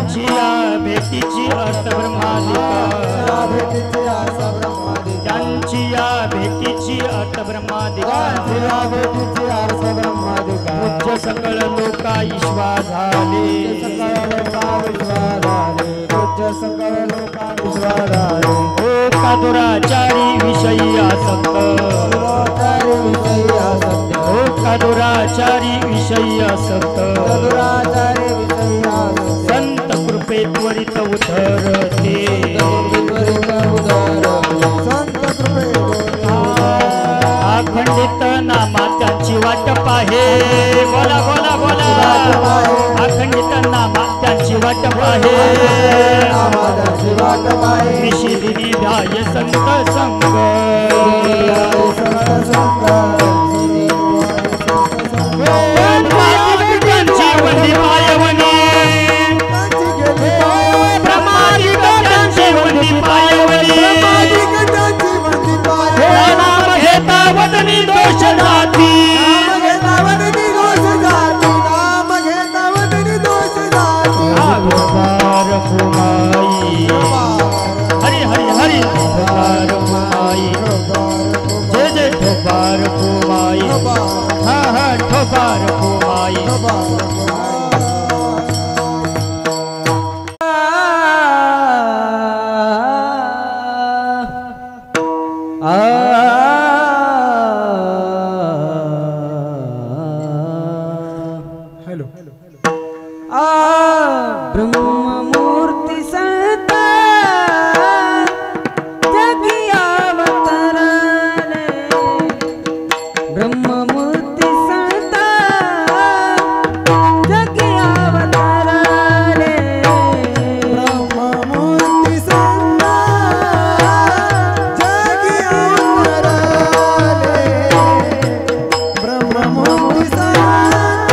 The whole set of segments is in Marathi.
त्यांच्या भेटीची अर्थ ब्रह्मादिका त्यांची या भेटीची अर्थ ब्रह्मादिका पूज्य सकळ लोका ईश्वा झाले हो का दुराचारी विषयी आसक्त हो का दुराचारी विषयी आसक्त संत कृपे त्वरित उधरते अखंडित नामा त्यांची वाट पाहे बोला बोला बोला अखंडित नामा त्यांची वाट पाहे निशिदिनी ध्याय संत संग त्यांची वंदी पायवनी प्रमादिक त्यांची वंदी पायवनी नाम घेता वदनी दोष जाती ठोबार फुमाई हरी हरी हरी ठोबार फुमाई जय जय ठोबार फुमाई हा हा ठोबार फुमाई ब्रह्ममूर्ति संत जगी अवतरले ब्रह्ममूर्ति संत जगी अवतरले ब्रह्ममूर्ति संत जगी अवतरले ब्रह्ममूर्ति संत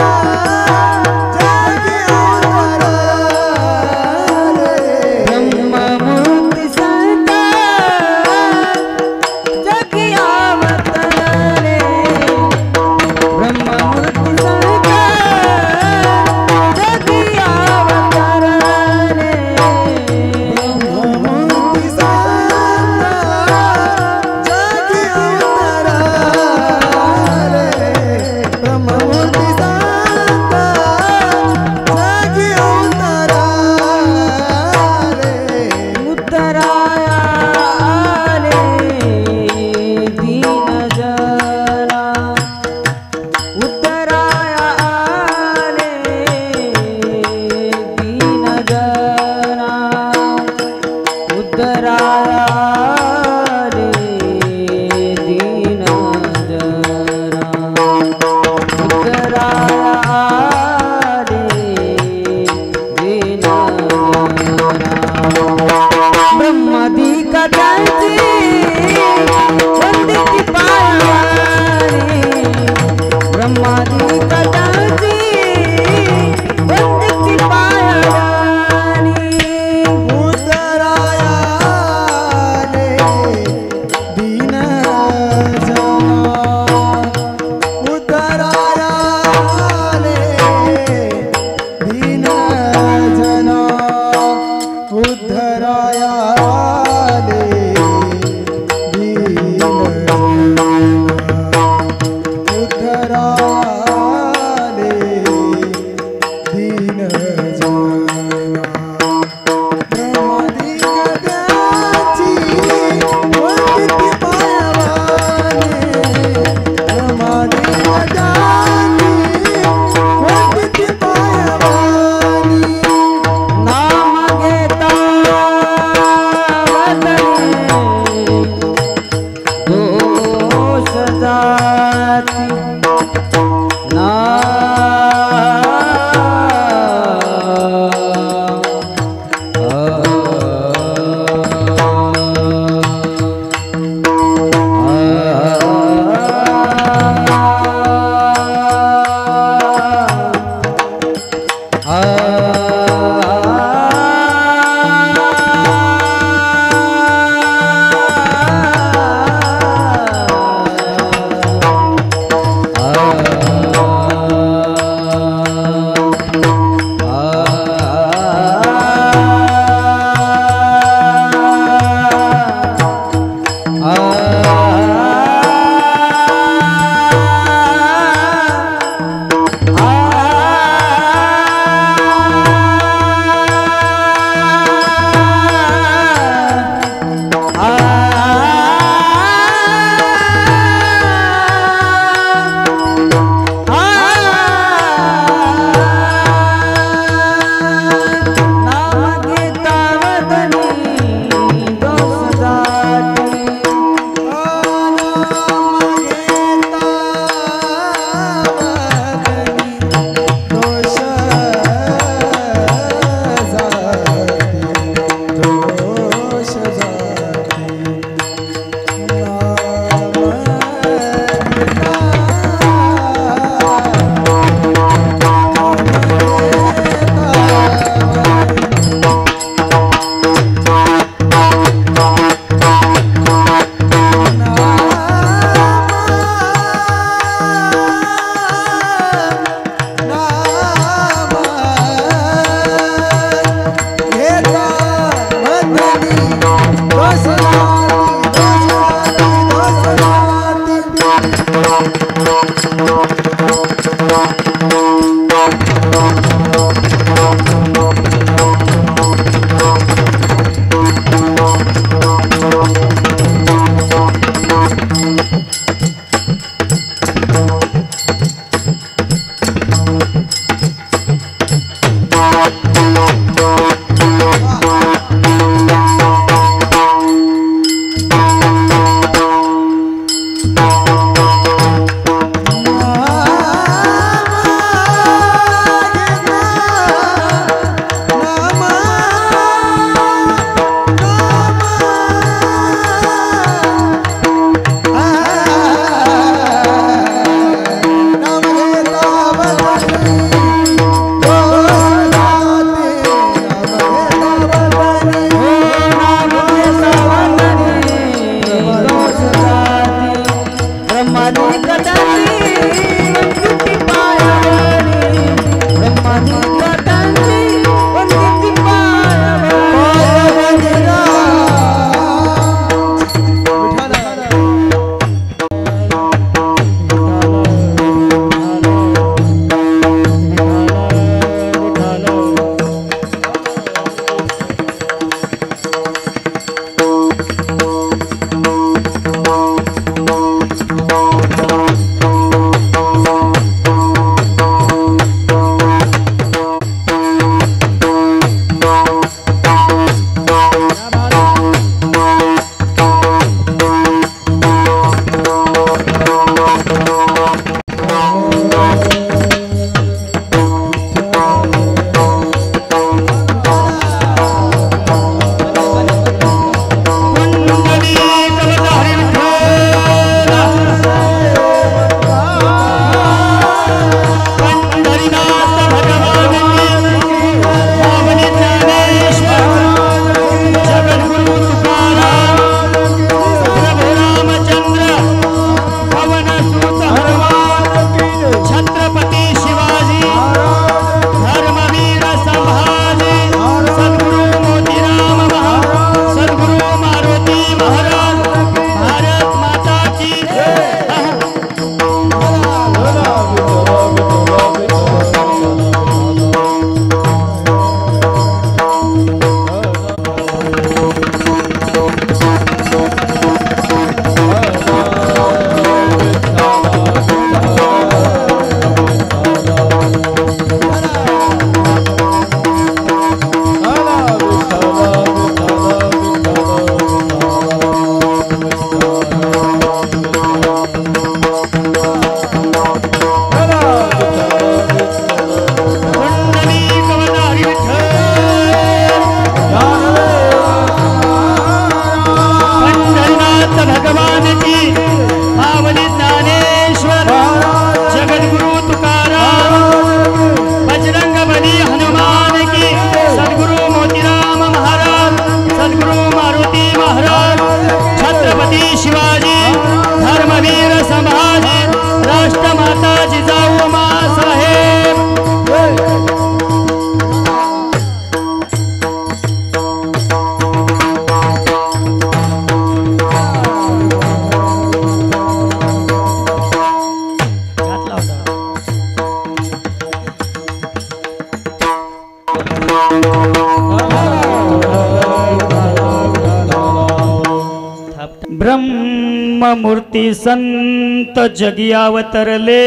ब्रह्ममूर्ती संत जगी अवतरले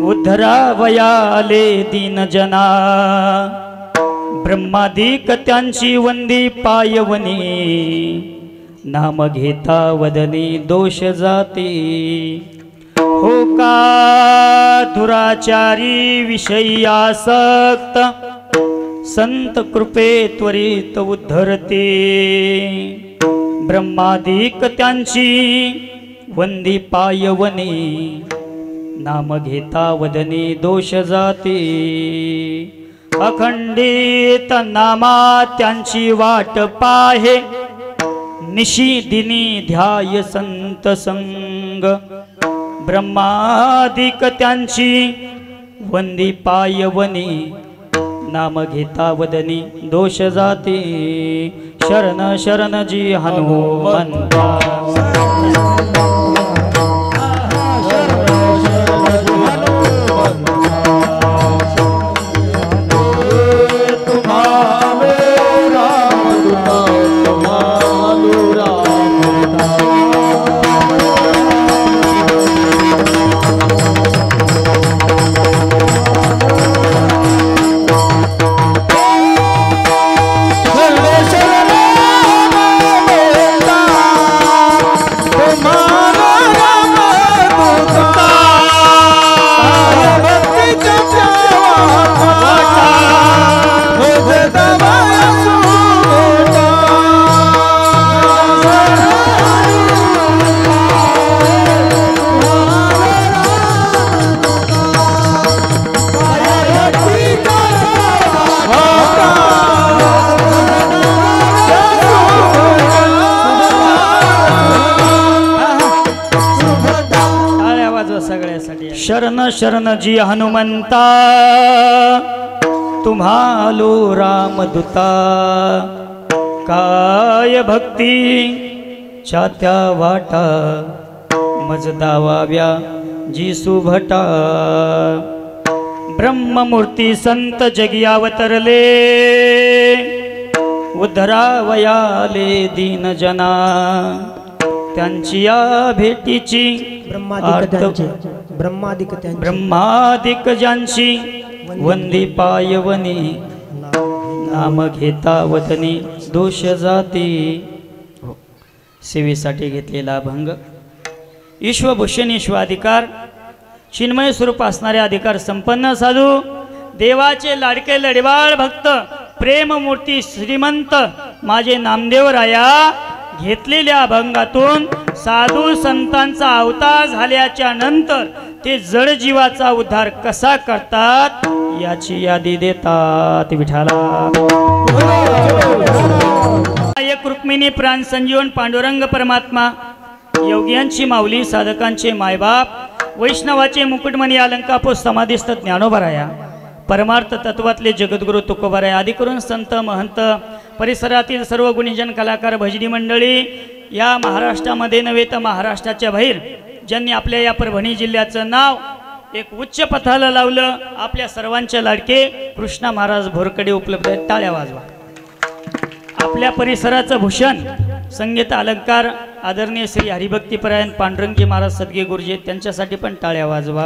उद्धरावयाले दीनजना ब्रह्मादिक त्यांची वंदी पायवनी नाम घेता वदनी दोष जाती हो का दुराचारी विषयी आसक्त संत कृपे त्वरित उद्धरते ब्रह्मादिक त्यांची वंदी पायवनी नाम घेता वदनी दोष जाती अखंडित नामा त्यांची वाट पाहे निशी दिनी ध्याय संत संग ब्रह्मादिक त्यांची वंदी पायवनी नाम घेता वदनी दोष जाती शरण शरण जी हनुमंता शरण शरण जी हनुमंता तुम्हालो रामदूता काय भक्ती छात्या वाटा मज दावाव्या जी सुभटा ब्रह्ममूर्ती संत जगी अवतरले उद्धरावयाले दीन जना त्यांची या भेटीची ब्रह्मादिक ज्यांची वंदी पायवनी नाम घेता वदनी दोष जाती सेवेसाठी घेतलेला अभंग ईश्वभूषण ईश्वाधिकार चिन्मय स्वरूप असणारे अधिकार संपन्न साधू देवाचे लाडके लढवाळ भक्त प्रेममूर्ती श्रीमंत माझे नामदेव राया घेतलेल्या अभंगातून साधू संतांचा अवतार झाल्याच्या नंतर ते जड जीवाचा उद्धार कसा करतात याची यादी देतात विठाला एक रुक्मिणी प्राण संजीवन पांडुरंग परमात्मा योग्यांची माऊली साधकांचे मायबाप वैष्णवाचे मुकुटमणी अलंकापो समाधिस्थ ज्ञानोबराया परमार्थ तत्वातले जगद्गुरु तुकोबराया आदी करून संत महंत परिसरातील सर्व गुणीजन कलाकार भजनी मंडळी या महाराष्ट्रामध्ये नव्हे तर महाराष्ट्राच्या बाहेर ज्यांनी आपल्या या परभणी जिल्ह्याचं नाव एक उच्च पथाला लावलं आपल्या सर्वांचे लाडके कृष्णा महाराज भोरकडे उपलब्ध आहेत टाळ्या वाजवा आपल्या परिसराचं भूषण संगीत अलंकार आदरणीय श्री हरिभक्तीपरायण पांडुरंगजी महाराज सदगे गुरुजी त्यांच्यासाठी पण टाळ्या वाजवा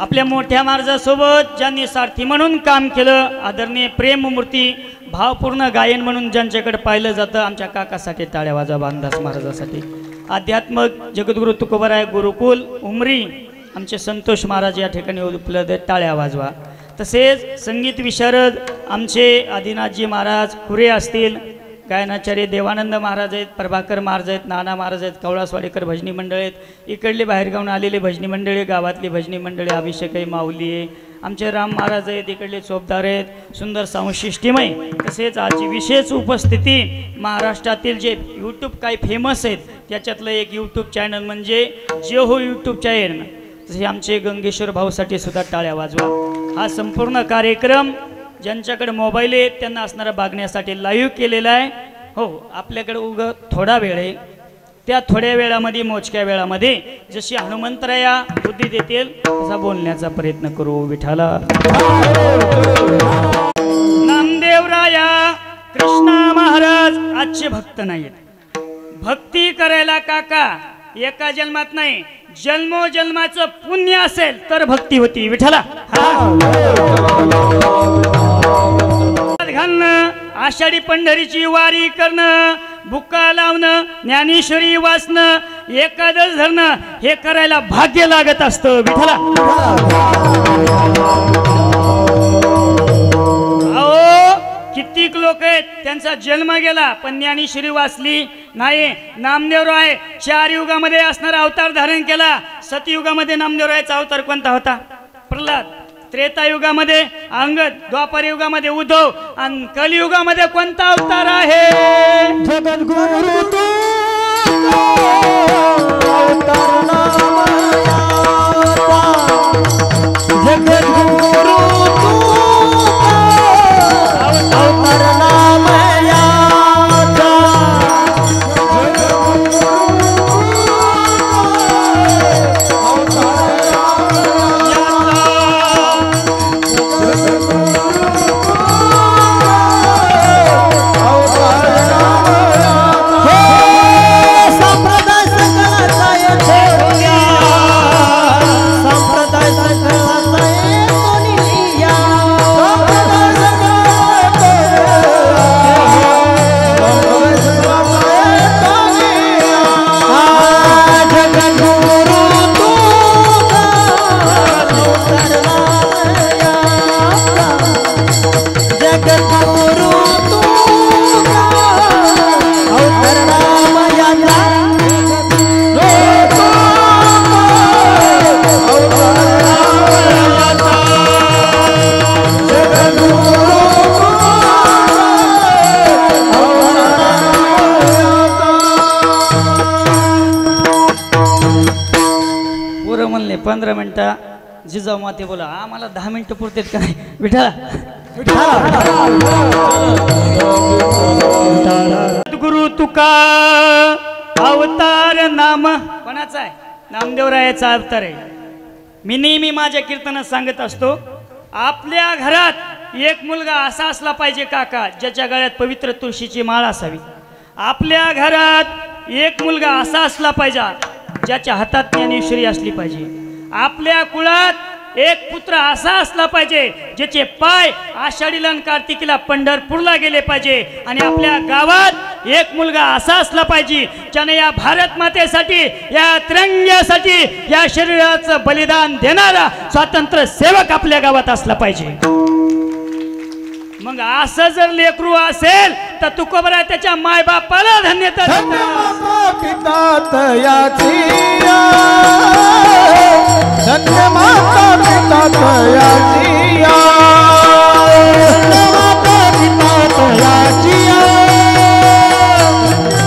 आपल्या मोठ्या महाराजासोबत ज्यांनी सारथी म्हणून काम केलं आदरणीय प्रेममूर्ती भावपूर्ण गायन म्हणून ज्यांच्याकडे पाहिलं जातं आमच्या काकासाठी टाळ्या वाजवा बांधास महाराजासाठी आध्यात्मक जगद्गुरु तुकोबराय गुरुकुल उमरी आमचे संतोष महाराज या ठिकाणी उपलब्ध टाळ्या वाजवा तसेच संगीत विशारद आमचे आदिनाथजी महाराज खुरे असतील गायनाचार्य देवानंद महाराज आहेत प्रभाकर महाराज आहेत नाना महाराज आहेत कवळासवाडेकर भजनी मंडळ आहेत इकडले बाहेरगावून आलेले भजनी मंडळी गावातली भजनी मंडळी अभिषेकही माऊली आहे आमचे राम महाराज आहेत इकडले चोपदार आहेत सुंदर सांसिष्टीमय तसेच आजची विशेष उपस्थिती महाराष्ट्रातील जे यूट्यूब काही फेमस आहेत त्याच्यातलं एक यूट्यूब चॅनल म्हणजे जे हो यूट्यूब चॅनल तसे आमचे गंगेश्वर भाऊसाठी सुद्धा टाळ्या वाजवा हा संपूर्ण कार्यक्रम ज्यांच्याकडे मोबाईल आहे त्यांना असणारा बघण्यासाठी लाईव्ह केलेला आहे हो आपल्याकडे उगं थोडा वेळ आहे त्या थोड्या वेळामध्ये मोजक्या वेळामध्ये जशी हनुमंतराया बुद्धी देतील तसा बोलण्याचा प्रयत्न करू विठाला नामदेवराया कृष्णा महाराज आजचे भक्त नाहीत भक्ती करायला काका एका जन्मात नाही, जन्मोजन्माचं पुण्य असेल तर भक्ती होती विठ्ठला. घालणं, आषाढी पंढरीची वारी करणं, बुक्का लावणं, ज्ञानेश्वरी वाचणं, एकादश धरणं हे करायला भाग्य लागत असतं विठ्ठला. कित्येक लोक आहेत त्यांचा जन्म गेला पण ज्ञानेश्वरी वाचली नाही. नामदेवराय 4 युगामध्ये असणारा अवतार धारण केला. सतयुगामध्ये नामदेवरायचा अवतार कोणता होता? प्रल्हाद. त्रेतायुगामध्ये अंगद, द्वापर युगामध्ये उद्धव आणि कलियुगामध्ये कोणता अवतार आहे? जगद्गुरु तू अवतार नामयाचा, जगद्गुरु तू अवतार नामयाचा, पुरं म्हणले 15 मिनिटं जिजाऊ माते बोला, आम्हाला 10 मिनिटं पुरतेत का नाही विठ्ठला. गुरु तुका अवतार नाम कोणाचा आहे? नामदेवरायाचा अवतार आहे. मी नेहमी माझ्या कीर्तनात सांगत असतो, आपल्या घरात एक मुलगा असा असला पाहिजे काका ज्याच्या गळ्यात पवित्र तुळशीची माळ असावी. आपल्या घरात एक मुलगा असा असला पाहिजे ज्याच्या हातात ज्ञानेश्वरी असली पाहिजे. आपल्या कुळात एक पुत्र असा असला पाहिजे ज्याचे पाय आषाढीला आणि कार्तिकीला पंढरपूरला गेले पाहिजे. आणि आपल्या गावात एक मुलगा असा असला पाहिजे ज्याने या भारत मातेसाठी, या तिरंग्यासाठी, या शरीराचं बलिदान देणारा स्वातंत्र्य सेवक आपल्या गावात असला पाहिजे. मग असं जर लेकरू असेल तर तुकोबरा त्याच्या माय बापाला धन्यता पिता तयाचिया, धन्य माता पिता तयाचिया, धन्य माता पिता तयाचिया,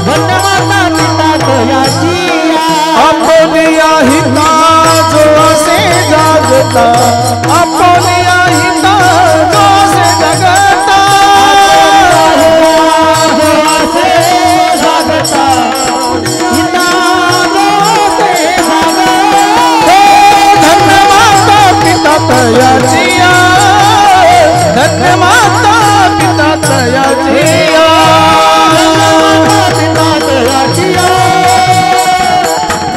धन्य माता पिता तयाचिया. आपल्या हिता जो असे जागता, आपल्या हिता जो असे जगता, जो असे जागता, हिता जो असे जागता. धन्य माता पिता तयाचिया, धन्य माता पिता तयाचिया, पिता तयाचिया,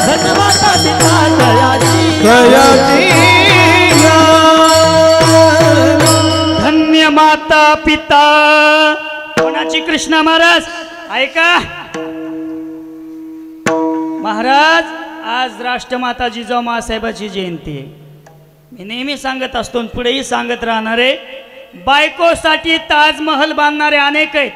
धन्य माता पिता तयाचिया. धन्य माता पिता कोणाची? कृष्णा महाराज. ऐका महाराज, आज राष्ट्रमाता जिजाऊ माँसाहेबाची जयंती आहे. मी नेहमी सांगत असतो आणि पुढेही सांगत राहणार आहे, बायकोसाठी ताजमहल बांधणारे अनेक आहेत,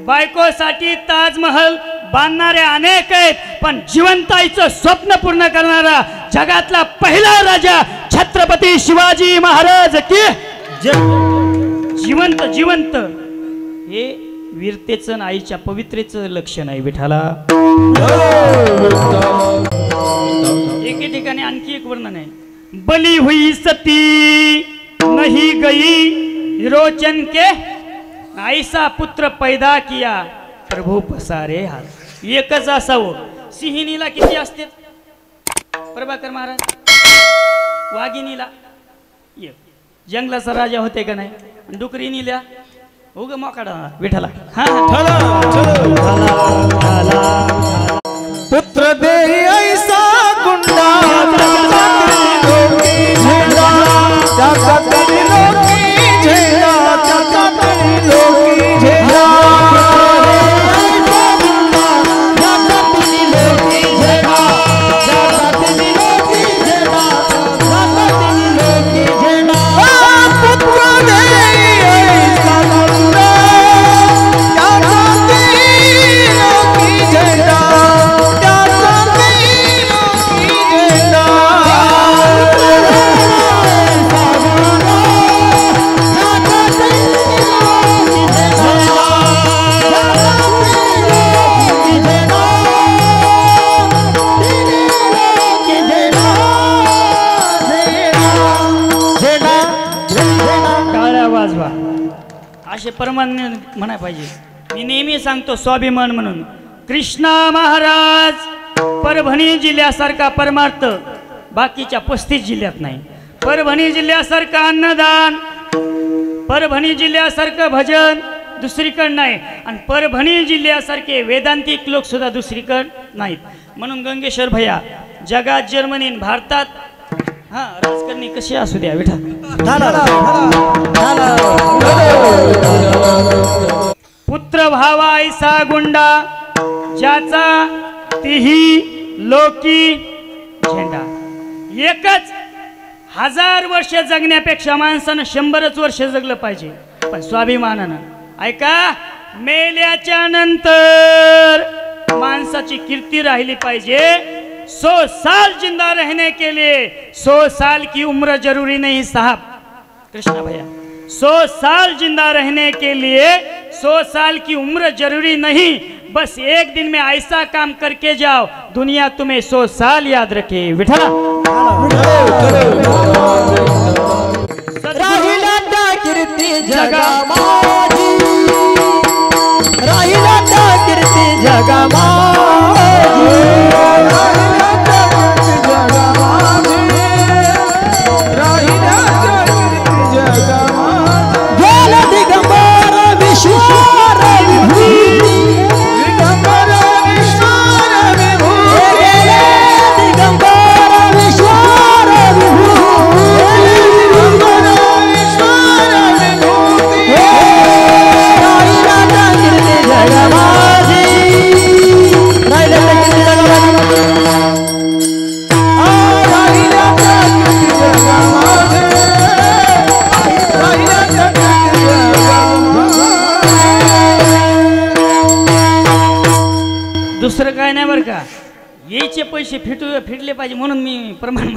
बायकोसाठी ताजमहल बांधणारे अनेक आहेत, पण जिवंताईचं स्वप्न पूर्ण करणारा जगातला पहिला राजा छत्रपती शिवाजी महाराज की जिवंत जिवंत हे वीरतेचं आणि आईच्या पवित्रेचं लक्षण आहे विठाला. एके ठिकाणी आणखी एक वर्णन आहे, बली हुई सती नहीं गई रोचन के, ऐसा पुत्र पैदा किया प्रभू पसारे हात. एकच असावं. सिंहिणीला किती असते प्रभाकर महाराज? वाघिणीला एक. जंगलाचा राजा होते का नाही? डुकरीनीला उग मोकाडा विठाला हा चला चलो पुत्र दे ऐसा गुंडा झेंडा त्याचा तरी लोकी झेंडा त्याचा तरी लोकी झेंडा असे परमान्य म्हणाय पाहिजे. मी नेहमी सांगतो स्वाभिमान म्हणून कृष्णा महाराज परभणी जिल्ह्यासारखा परमार्थ बाकीच्या 35 जिल्ह्यात नाही. परभणी जिल्ह्यासारखं अन्नदान, परभणी जल्ल्यासारखं भजन दुसरीकडे नाही आणि परभणी जिल्ह्यासारखे वेदांतिक लोक सुद्धा दुसरीकडे नाहीत. म्हणून गंगेश्वर भैया जगात जर्मनी भारतात हा राजकारणी कशी असू द्या विठा पुत्र भावा ऐसा गुंडा ज्याचा तीही लोकी झेंडा. एकच 1000 वर्ष जगण्यापेक्षा माणसानं 100च वर्ष जगलं पाहिजे पण स्वाभिमानानं. ऐका मेल्याच्या नंतर माणसाची कीर्ती राहिली पाहिजे. 100 साल जिंदा रहने के लिए 100 साल की उम्र जरूरी नहीं साहब. कृष्णा भैया 100 साल जिंदा रहने के लिए 100 साल की उम्र जरूरी नहीं, बस एक दिन में ऐसा काम करके जाओ दुनिया तुम्हें 100 साल याद रखे. विठला राहिला त्या कीर्ती जगा माझी, राहिला त्या कीर्ती जगा माझी, राहिला त्या कीर्ती जगा माझी, राहिला त्या कीर्ती जगा माझी. गेल दिगंबर विश्वार विभूती, दिगंबर विश्वार विभूती, दिगंबर विश्वार विभूती, दिगंबर विश्वार विभूती, राहिला त्या कीर्ती जगा माझी, राहिला त्या कीर्ती जगा माझी, राहिला त्या कीर्ती जगा माझी, राहिला त्या कीर्ती जगा माझी. दुसरं काय नाही बरं का. यायचे पैसे फिटले पाहिजे म्हणून मी प्रमाण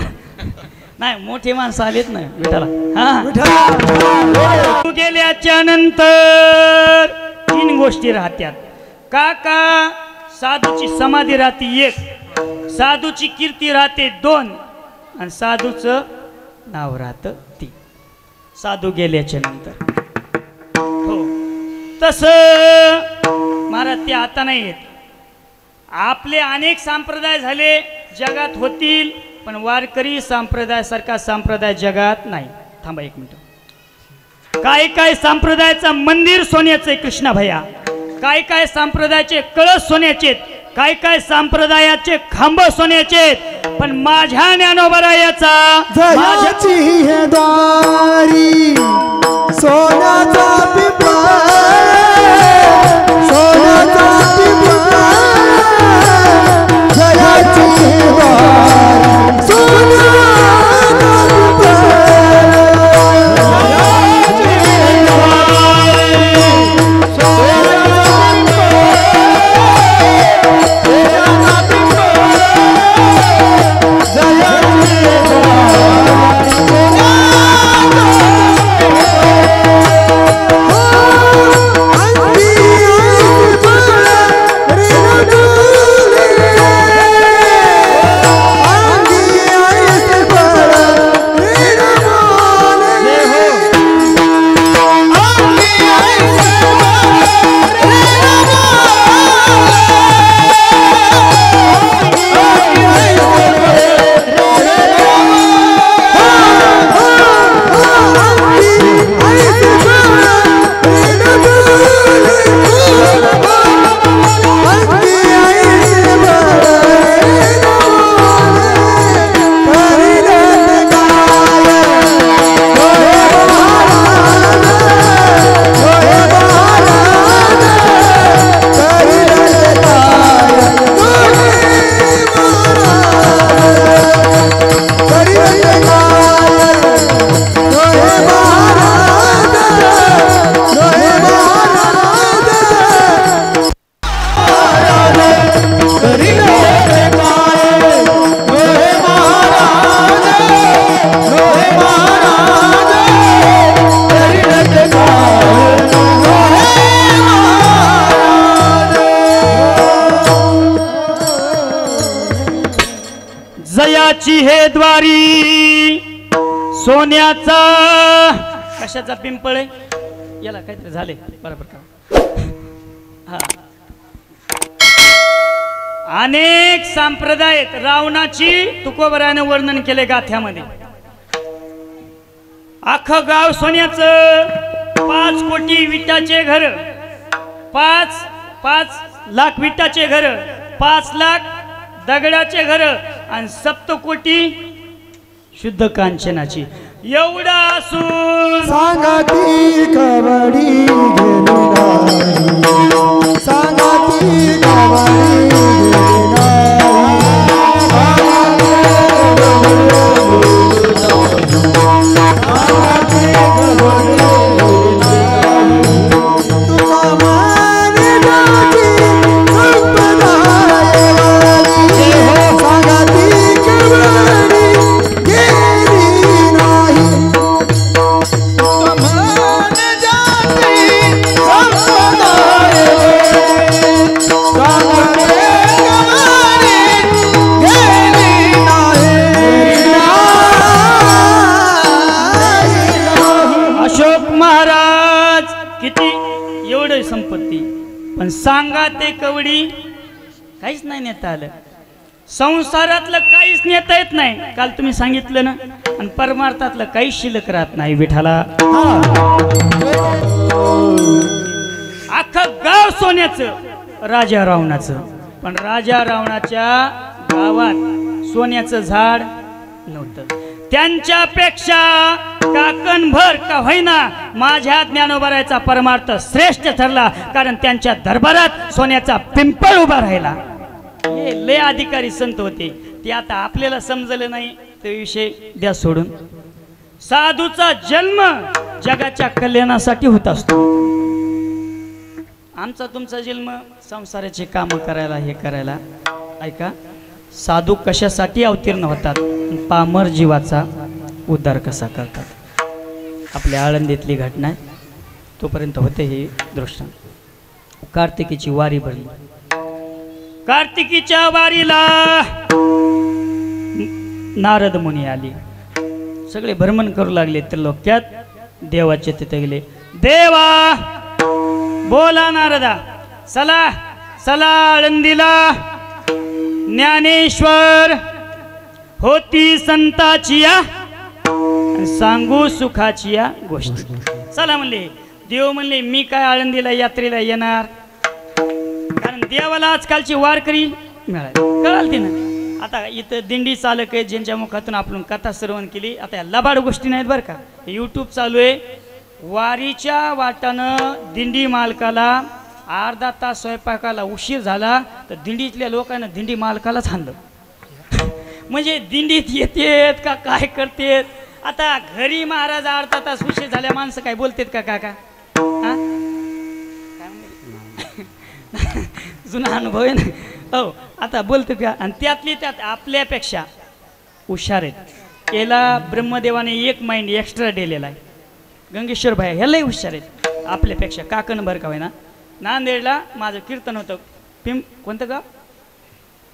नाही. मोठे माणसं आलेत ना विठाला हा गेल्याच्या नंतर 3 गोष्टी राहत्यात. काका साधूची समाधी राहते 1, साधूची कीर्ती राहते 2 आणि साधूचं नाव राहतं 3. साधू गेल्याच्या नंतर हो तसं महाराज ते आता नाही येत. आपले अनेक संप्रदाय झाले जगात होतील पण वारकरी संप्रदायासारखा संप्रदाय जगात नाही. थांबा 1 मिनिट. काय संप्रदायाचं मंदिर सोन्याचं आहे कृष्णा भैया, काय संप्रदायाचे कळस सोन्याचे, काय संप्रदायाचे खांब सोन्याचे, पण माझ्या ज्ञानोबरायाचा जयाची हे द्वारी सोन्याचा पिपळा, सोन्याचा पिपळा, जयाची हे द्वारी सोन्याचा पिपळा, जयाची हे द्वारी सोन्याचा पिपळा, जयाची हे द्वारी सोन्याचा द्वारी सोन्याचा कशाचा पिंपळ आहे याला काहीतरी झाले बरोबर का हा अनेक संप्रदाय आहेत रावणाची तुकोबराने वर्णन केले गाथ्यामध्ये अख्खं गाव सोन्याचं 5 कोटी विटाचे घर 5 लाख विटाचे घर 5 लाख दगडाचे घर आणि 7 कोटी शुद्ध कांचनाची एवढा असून सांगाती कवडी गेली नाही सांगाती कवडी गेली संपत्ती पण सांगा ते कवडी काहीच नाही नेता आलं संसारातलं काहीच नेता येत नाही काल तुम्ही सांगितलं ना आणि परमार्थातलं काहीच शिल्लक राहत नाही विठाला अख्खं गाव सोन्याचं राजा रावणाचं पण राजा रावणाच्या गावात सोन्याचं झाड नव्हतं त्यांच्यापेक्षा काकणभर का होईना माझ्या ज्ञानोबारायचा परमार्थ श्रेष्ठ ठरला कारण त्यांच्या दरबारात सोन्याचा पिंपळ उभा राहिला हे लय अधिकारी संत होते ते आता आपल्याला समजलं नाही ते विषय द्या सोडून साधूचा जन्म जगाच्या कल्याणासाठी होत असतो आमचा तुमचा जन्म संसाराचे काम करायला हे करायला ऐका साधू कशासाठी अवतीर्ण होतात पामर जीवाचा उद्धार कसा करतात आपल्या आळंदीतली घटना आहे तोपर्यंत होते हे दृष्टांत कार्तिकीची वारी भरली कार्तिकीच्या वारीला नारद मुनी आली सगळे भ्रमण करू लागले तर लोक्यात देवाचे तिथे गेले देवा बोला नारदा चला चला आळंदीला ज्ञानेश्वर होती संताची या सांगू सुखाची या गोष्ट चला म्हणले देव म्हणले मी काय आळंदीला यात्रेला येणार कारण देवाला आजकालची वारकरी मिळाली कळाल ना आता इथं दिंडी चालक आहे ज्यांच्या मुखातून आपण कथा श्रवण केली आता या लबाड गोष्टी नाहीत बरं का यूट्यूब चालू आहे वारीच्या वाटानं दिंडी मालकाला अर्धा तास स्वयंपाकाला उशीर झाला तर दिंडीतल्या लोकांना दिंडी मालकालाच हाणलं म्हणजे दिंडीत येतेत का काय करतेत आता घरी महाराज अर्धा तास उशीर झाल्या माणसं काय बोलतेत का काका जुना अनुभव आहे ना हो आता बोलतेत का आणि त्यातली त्यात आपल्यापेक्षा हुशार आहेत याला ब्रह्मदेवाने 1 माइंड एक्स्ट्रा दिलेला आहे गंगेश्वर भाई ह्यालाही हुशार आहेत आपल्यापेक्षा काकण बरं का होय ना नांदेडला माझं कीर्तन होतं कोणतं गाव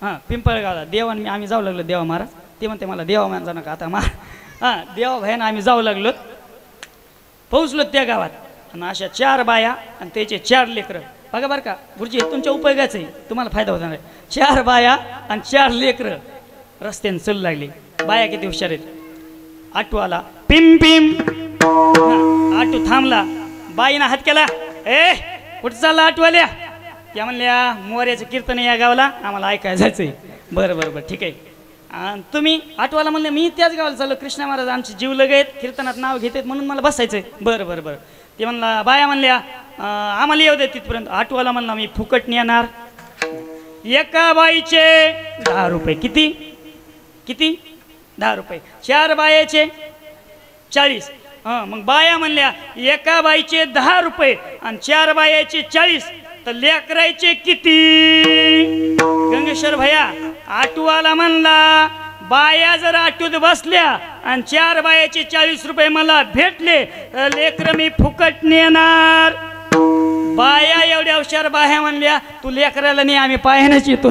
हां पिंपळगावला देवान आम्ही जाऊ लागलो देवा महाराज ते म्हणते मला देवा मान जाऊ नका आता हां देवा भाईनं आम्ही जाऊ लागलो पोहोचलो त्या गावात आणि अशा 4 बाया आणि त्याचे 4 लेकरं बघा बरं का गुरुजी हे तुमच्या उपयोगाचं आहे तुम्हाला फायदा होणार आहे 4 बाया आणि 4 लेकरं रस्त्याने चालू लागले बाया किती हुशार आहेत आटवाला पिम पिम आटू थांबला बाईनं हात केला ए कुठं चालला आटवाल्या त्या म्हणल्या मोर्याचं कीर्तन या गावाला आम्हाला ऐकायला जायचंय बरं बरं बरं ठीक आहे आणि तुम्ही आठवाला म्हणले मी त्याच गावाला चाललो कृष्णा महाराज आमचे जीव लगेत कीर्तनात नाव घेतात म्हणून मला बसायचंय बरं बरं बरं ते म्हणला बाया म्हणल्या आम्हाला येऊ दे तिथपर्यंत आठवाला म्हणला मी फुकट नेणार एका बाईचे 10 रुपये किती किती 10 रुपये 4 बायाचे 40 हां मग बाया म्हणल्या एका बाईचे 10 रुपये आणि 4 बायाचे 40 तर लेकरायचे किती गंगेश्वर भैया आटवाला म्हणला बाया जर आटूत बसल्या आणि 4 बायाचे 40 रुपये मला भेटले तर लेकर मी फुकट नेणार बाया एवढ्या हुशार बाया म्हणल्या तू लेकराला नाही आम्ही पायानंच येतो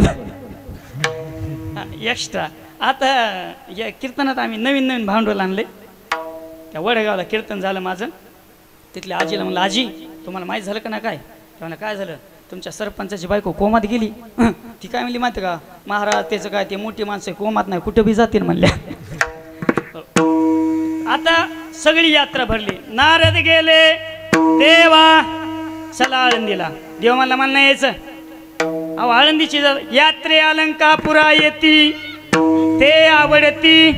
एक्स्ट्रा आता या कीर्तनात आम्ही नवीन नवीन भांडवल आणले. त्या वडगावला कीर्तन झालं माझं. तिथल्या आजीला म्हणलं, आजी तुम्हाला माहीत झालं का ना काय? म्हणलं काय झालं? तुमच्या सरपंचाची बायको कोमात गेली. ती काय म्हणली माहिती का? महाराज त्याचं काय, ते मोठी माणसं कोमात नाही कुठं बी जातील म्हणल्या. आता सगळी यात्रा भरली. नारद गेले देवा चला आळंदीला. देव मला नाही यायचं. अहो आळंदीची यात्रे अलंकापुरा येती ते आवडती.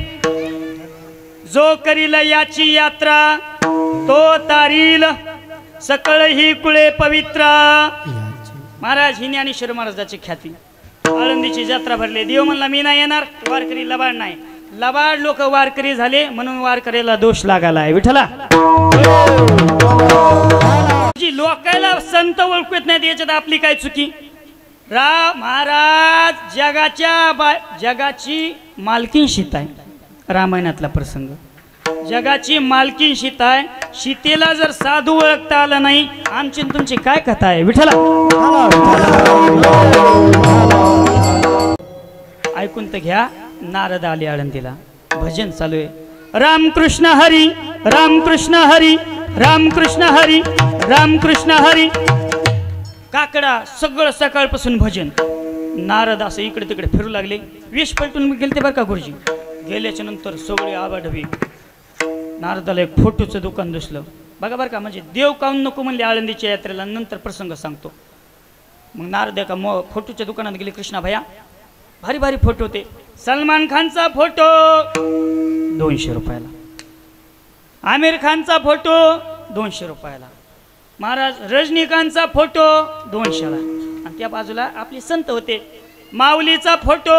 जो करील याची यात्रा तो तारील सकळ ही कुळे पवित्रा. महाराज ही ज्ञानेश्वर महाराजाची ख्याती. आळंदीची यात्रा भरली. देव म्हणला मी नाही येणार. वारकरी लबाड नाही. लबाड लोक वारकरी झाले म्हणून वारकरीला दोष लागालाय. विठ्ठला जी लोकायला संत ओळखू येत नाही याच्यात आपली काय चुकी? महाराज जगाची मालकीन सीता आहे. रामायणातला प्रसंग. जगाची मालकीन सीता आहे. सीतेला जर साधू ओळखता आलं नाही आमची तुमची काय कथा आहे? विठ्ठला ऐकून तर घ्या. नारद आले आळंदीला. भजन चालू आहे. रामकृष्ण हरी रामकृष्ण हरी रामकृष्ण हरी रामकृष्ण हरी. काकडा सगळं सकाळपासून भजन. नारद असं इकडे तिकडे फिरू लागले. वेश पलटून गेले ते बरं का गुरुजी. गेल्याच्या नंतर सगळे आबाढवी. नारदाला एक फोटोचं दुकान दिसलं बघा बरं का. म्हणजे देव काऊन नको म्हणले आळंदीच्या यात्रेला. नंतर प्रसंग सांगतो. मग नारद एका फोटोच्या दुकानात गेले. कृष्णा भैया भारी भारी फोटो होते. सलमान खानचा फोटो 200 रुपयाला. आमिर खानचा फोटो 200 रुपयाला. महाराज रजनीकांतचा फोटो 200ला. आणि त्या बाजूला आपले संत होते. माऊलीचा फोटो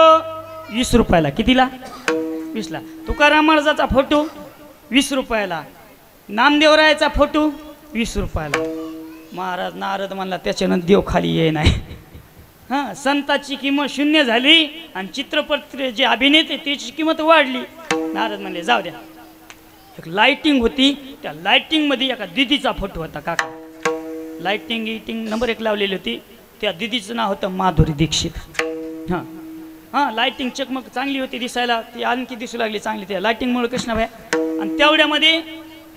20 रुपयाला. कितीला? 20ला. तुकाराम महाराजाचा फोटो 20 रुपयाला. नामदेवरायाचा फोटो 20 रुपयाला. महाराज नारद म्हणला त्याच्यानंतर देव खाली ये नाही. हां संताची किंमत शून्य झाली आणि चित्रपट जे अभिनेते त्याची किंमत वाढली. नारद म्हणले जाऊ द्या. एक लाइटिंग होती. त्या लाइटिंगमध्ये एका दिदीचा फोटो होता. काका लाइटिंग नंबर 1 लावलेली होती. त्या दिदीचं नाव होतं माधुरी दीक्षित. हां हां लाइटिंग चकमक चांगली होती दिसायला. ती आणखी दिसू लागली चांगली त्या लाइटिंगमुळे कृष्णाभाई. आणि तेवढ्यामध्ये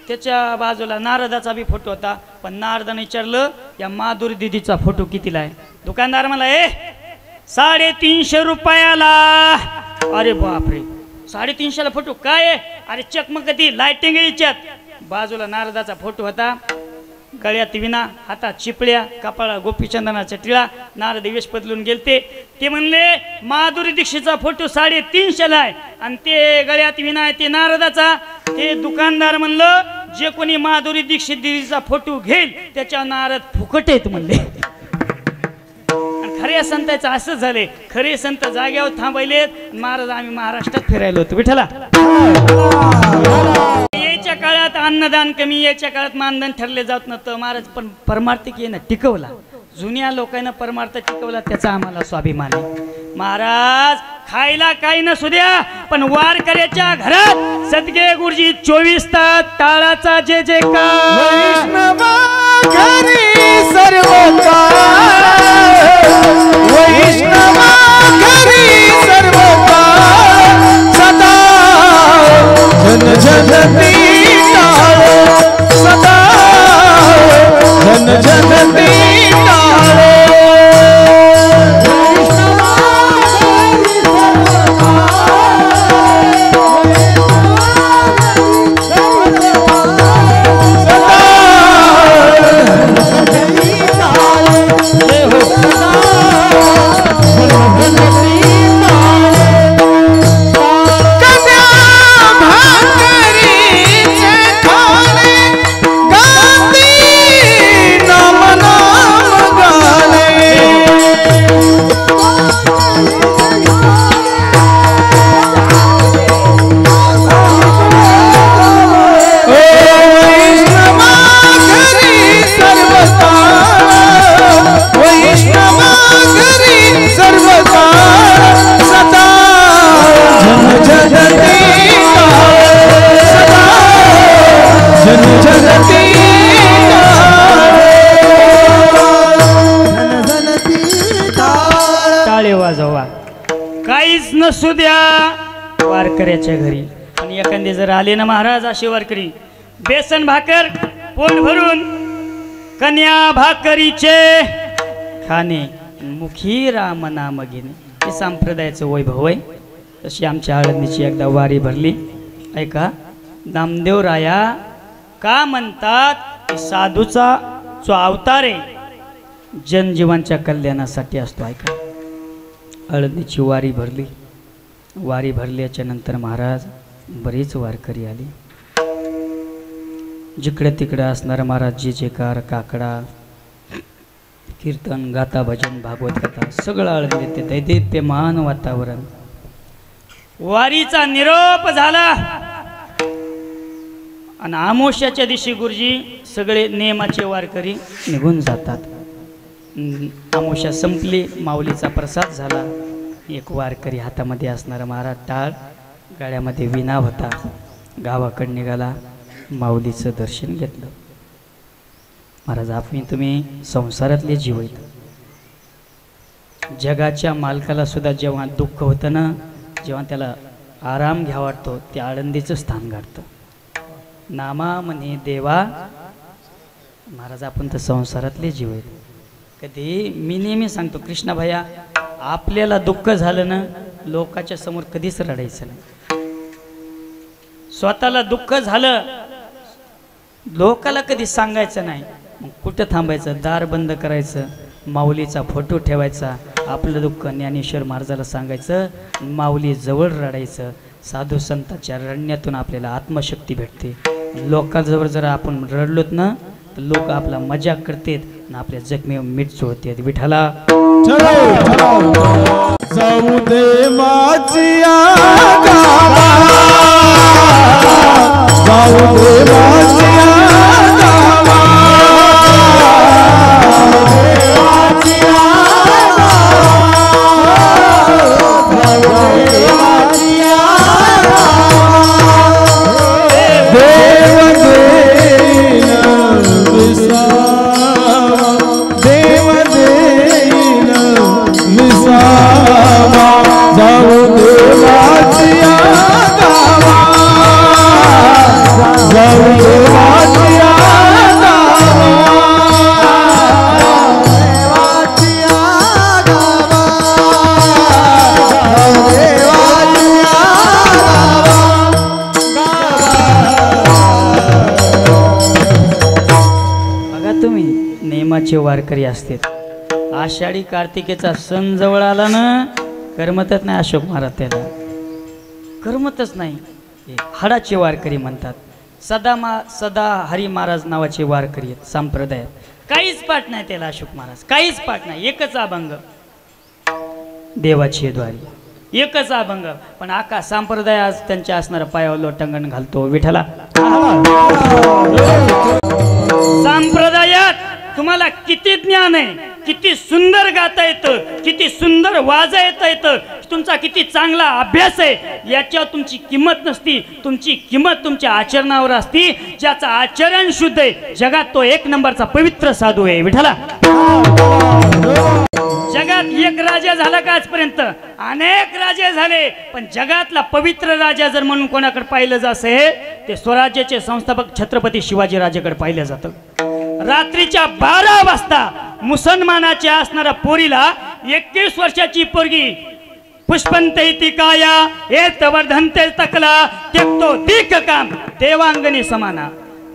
त्याच्या बाजूला नारदाचा बी फोटो होता. पण नारदाने विचारलं या माधुरी दिदीचा फोटो कितीला आहे? दुकानदार मला 350 रुपयाला. अरे बापरे 350ला फोटो काय आहे? अरे चकमक ती लाइटिंग याच्यात. बाजूला नारदाचा फोटो होता. गळ्यात विना, हातात चिपळ्या, कपाळा गोपीचंदनाचा टिळा. नारद वेश बदलून गेलते. ते म्हणले माधुरी दीक्षितचा फोटो 350ला आहे आणि ते गळ्यात विना आहे ते नारदाचा. ते दुकानदार म्हणलं जे कोणी माधुरी दीक्षित दिदीचा फोटो घेईल त्याच्या नारद फुकट आहेत म्हणले. खऱ्या संतांचं असंच झाले. खरे संत जाग्यावर थांबलेत. महाराज आम्ही महाराष्ट्रात फिरायला होतो. विठ्ठला याच्या काळात अन्नदान कमी. याच्या काळात मानधन ठरले जात नव्हतं. महाराज पण परमार्थिक येणं टिकवला. जुन्या लोकांना परमार्थ टिकवला त्याचा आम्हाला स्वाभिमान आहे. महाराज खायला काही नसू द्या पण वारकऱ्याच्या घरात सदगे गुरुजी 24 तास टाळाचा जे जे वैष्णवा घरी सर्व वैष्णवा घरी सर्व सदा जन जनती सदा जन जनती काहीच नसू द्या वारकऱ्याच्या घरी. आणि एखादे जर आले ना महाराज असे वारकरी, बेसन भाकर पोट भरून कन्या भाकरीचे खाणे मुखी राम नाम घेणे, हे संप्रदायाचं वैभव आहे. तशी आमच्या आळंदीची एकदा वारी भरली. ऐका, नामदेव राया का म्हणतात की साधूचा जो अवतार आहे जनजीवांच्या कल्याणासाठी असतो. ऐका, आळंदीची वारी भरली. वारी भरल्याच्या नंतर महाराज बरीच वारकरी आली. जिकडे तिकडे असणारा महाराज जे जेकार काकडा कीर्तन गाता भजन भागवत कथा सगळं आळंदीत ते दैदिप्यमान वातावरण. वारीचा निरोप झाला आणि आमोशाच्या दिवशी गुरुजी सगळे नियमाचे वारकरी निघून जातात. आमोशा संपली, माऊलीचा प्रसाद झाला. एक वारकरी हातामध्ये असणारा महाराज टाळ, गाड्यामध्ये विना होता, गावाकडे निघाला. माऊलीचं दर्शन घेतलं. महाराज, आपण तुम्ही संसारातले जीव आहेत. जगाच्या मालकाला सुद्धा जेव्हा दुःख होतं ना, जेव्हा त्याला आराम घ्या वाटतो, ते आळंदीचं स्थान गाठतं. नामा म्हणे देवा. महाराज, आपण तर संसारातले जीव आहेत. कधी मी नेहमी सांगतो कृष्णा भैया, आपल्याला दुःख झालं ना, लोकांच्या समोर कधीच रडायचं नाही. स्वतःला दुःख झालं लोकाला कधी सांगायचं नाही. मग कुठं थांबायचं, दार बंद करायचं, माऊलीचा फोटो ठेवायचा, आपलं दुःख ज्ञानेश्वर महाराजाला सांगायचं, माऊली जवळ रडायचं. साधू संतांच्या रडण्यातून आपल्याला आत्मशक्ती भेटते. लोकांजवळ जर आपण रडलोत ना, तर लोक आपला मजाक करतात आणि आपल्या जखमी मीठ चोळतात. विठाला जाऊ दे माझिया गावा, जाऊ दे माझिया गावा, माझिया वारकरी असतात. आषाढी कार्तिकेचा सण जवळ आला ना, करमतच नाही. अशोक महाराज त्याला करमतच नाही. हाडाचे वारकरी म्हणतात. सदा हरी महाराज नावाचे वारकरी आहेत संप्रदायात. काहीच पाठ नाही त्याला अशोक महाराज, काहीच पाठ नाही. एकच अभंग देवाची द्वारी, एकच अभंग. पण आका संप्रदाय आज त्यांच्या असणाऱ्या पायावर लोटांगण घालतो. विठ्ठला, संप्रदायात तुम्हाला किती ज्ञान आहे, किती सुंदर गाता येतं, किती सुंदर वाजता येतं, तुमचा किती चांगला अभ्यास आहे, याच्यावर तुमची किंमत नसती. तुमची किंमत तुमच्या आचरणावर असती. ज्याचं आचरण शुद्ध आहे, जगात तो एक नंबरचा पवित्र साधू आहे. विठ्ठला, जगात एक राजा झाला का आजपर्यंत? अनेक राजे झाले, पण जगातला पवित्र राजा जर म्हणून कोणाकडे पाहिलं जात असेल, ते स्वराज्याचे संस्थापक छत्रपती शिवाजी राजाकडे पाहिलं जातं. रात्रीच्या 12 वाजता मुसलमानाच्या असणाऱ्या पोरीला 21 वर्षाची पोरगी पुष्पंते ती काया येत वर्धनते तकला त्यक्तो दीक काम देवांगणी समाना.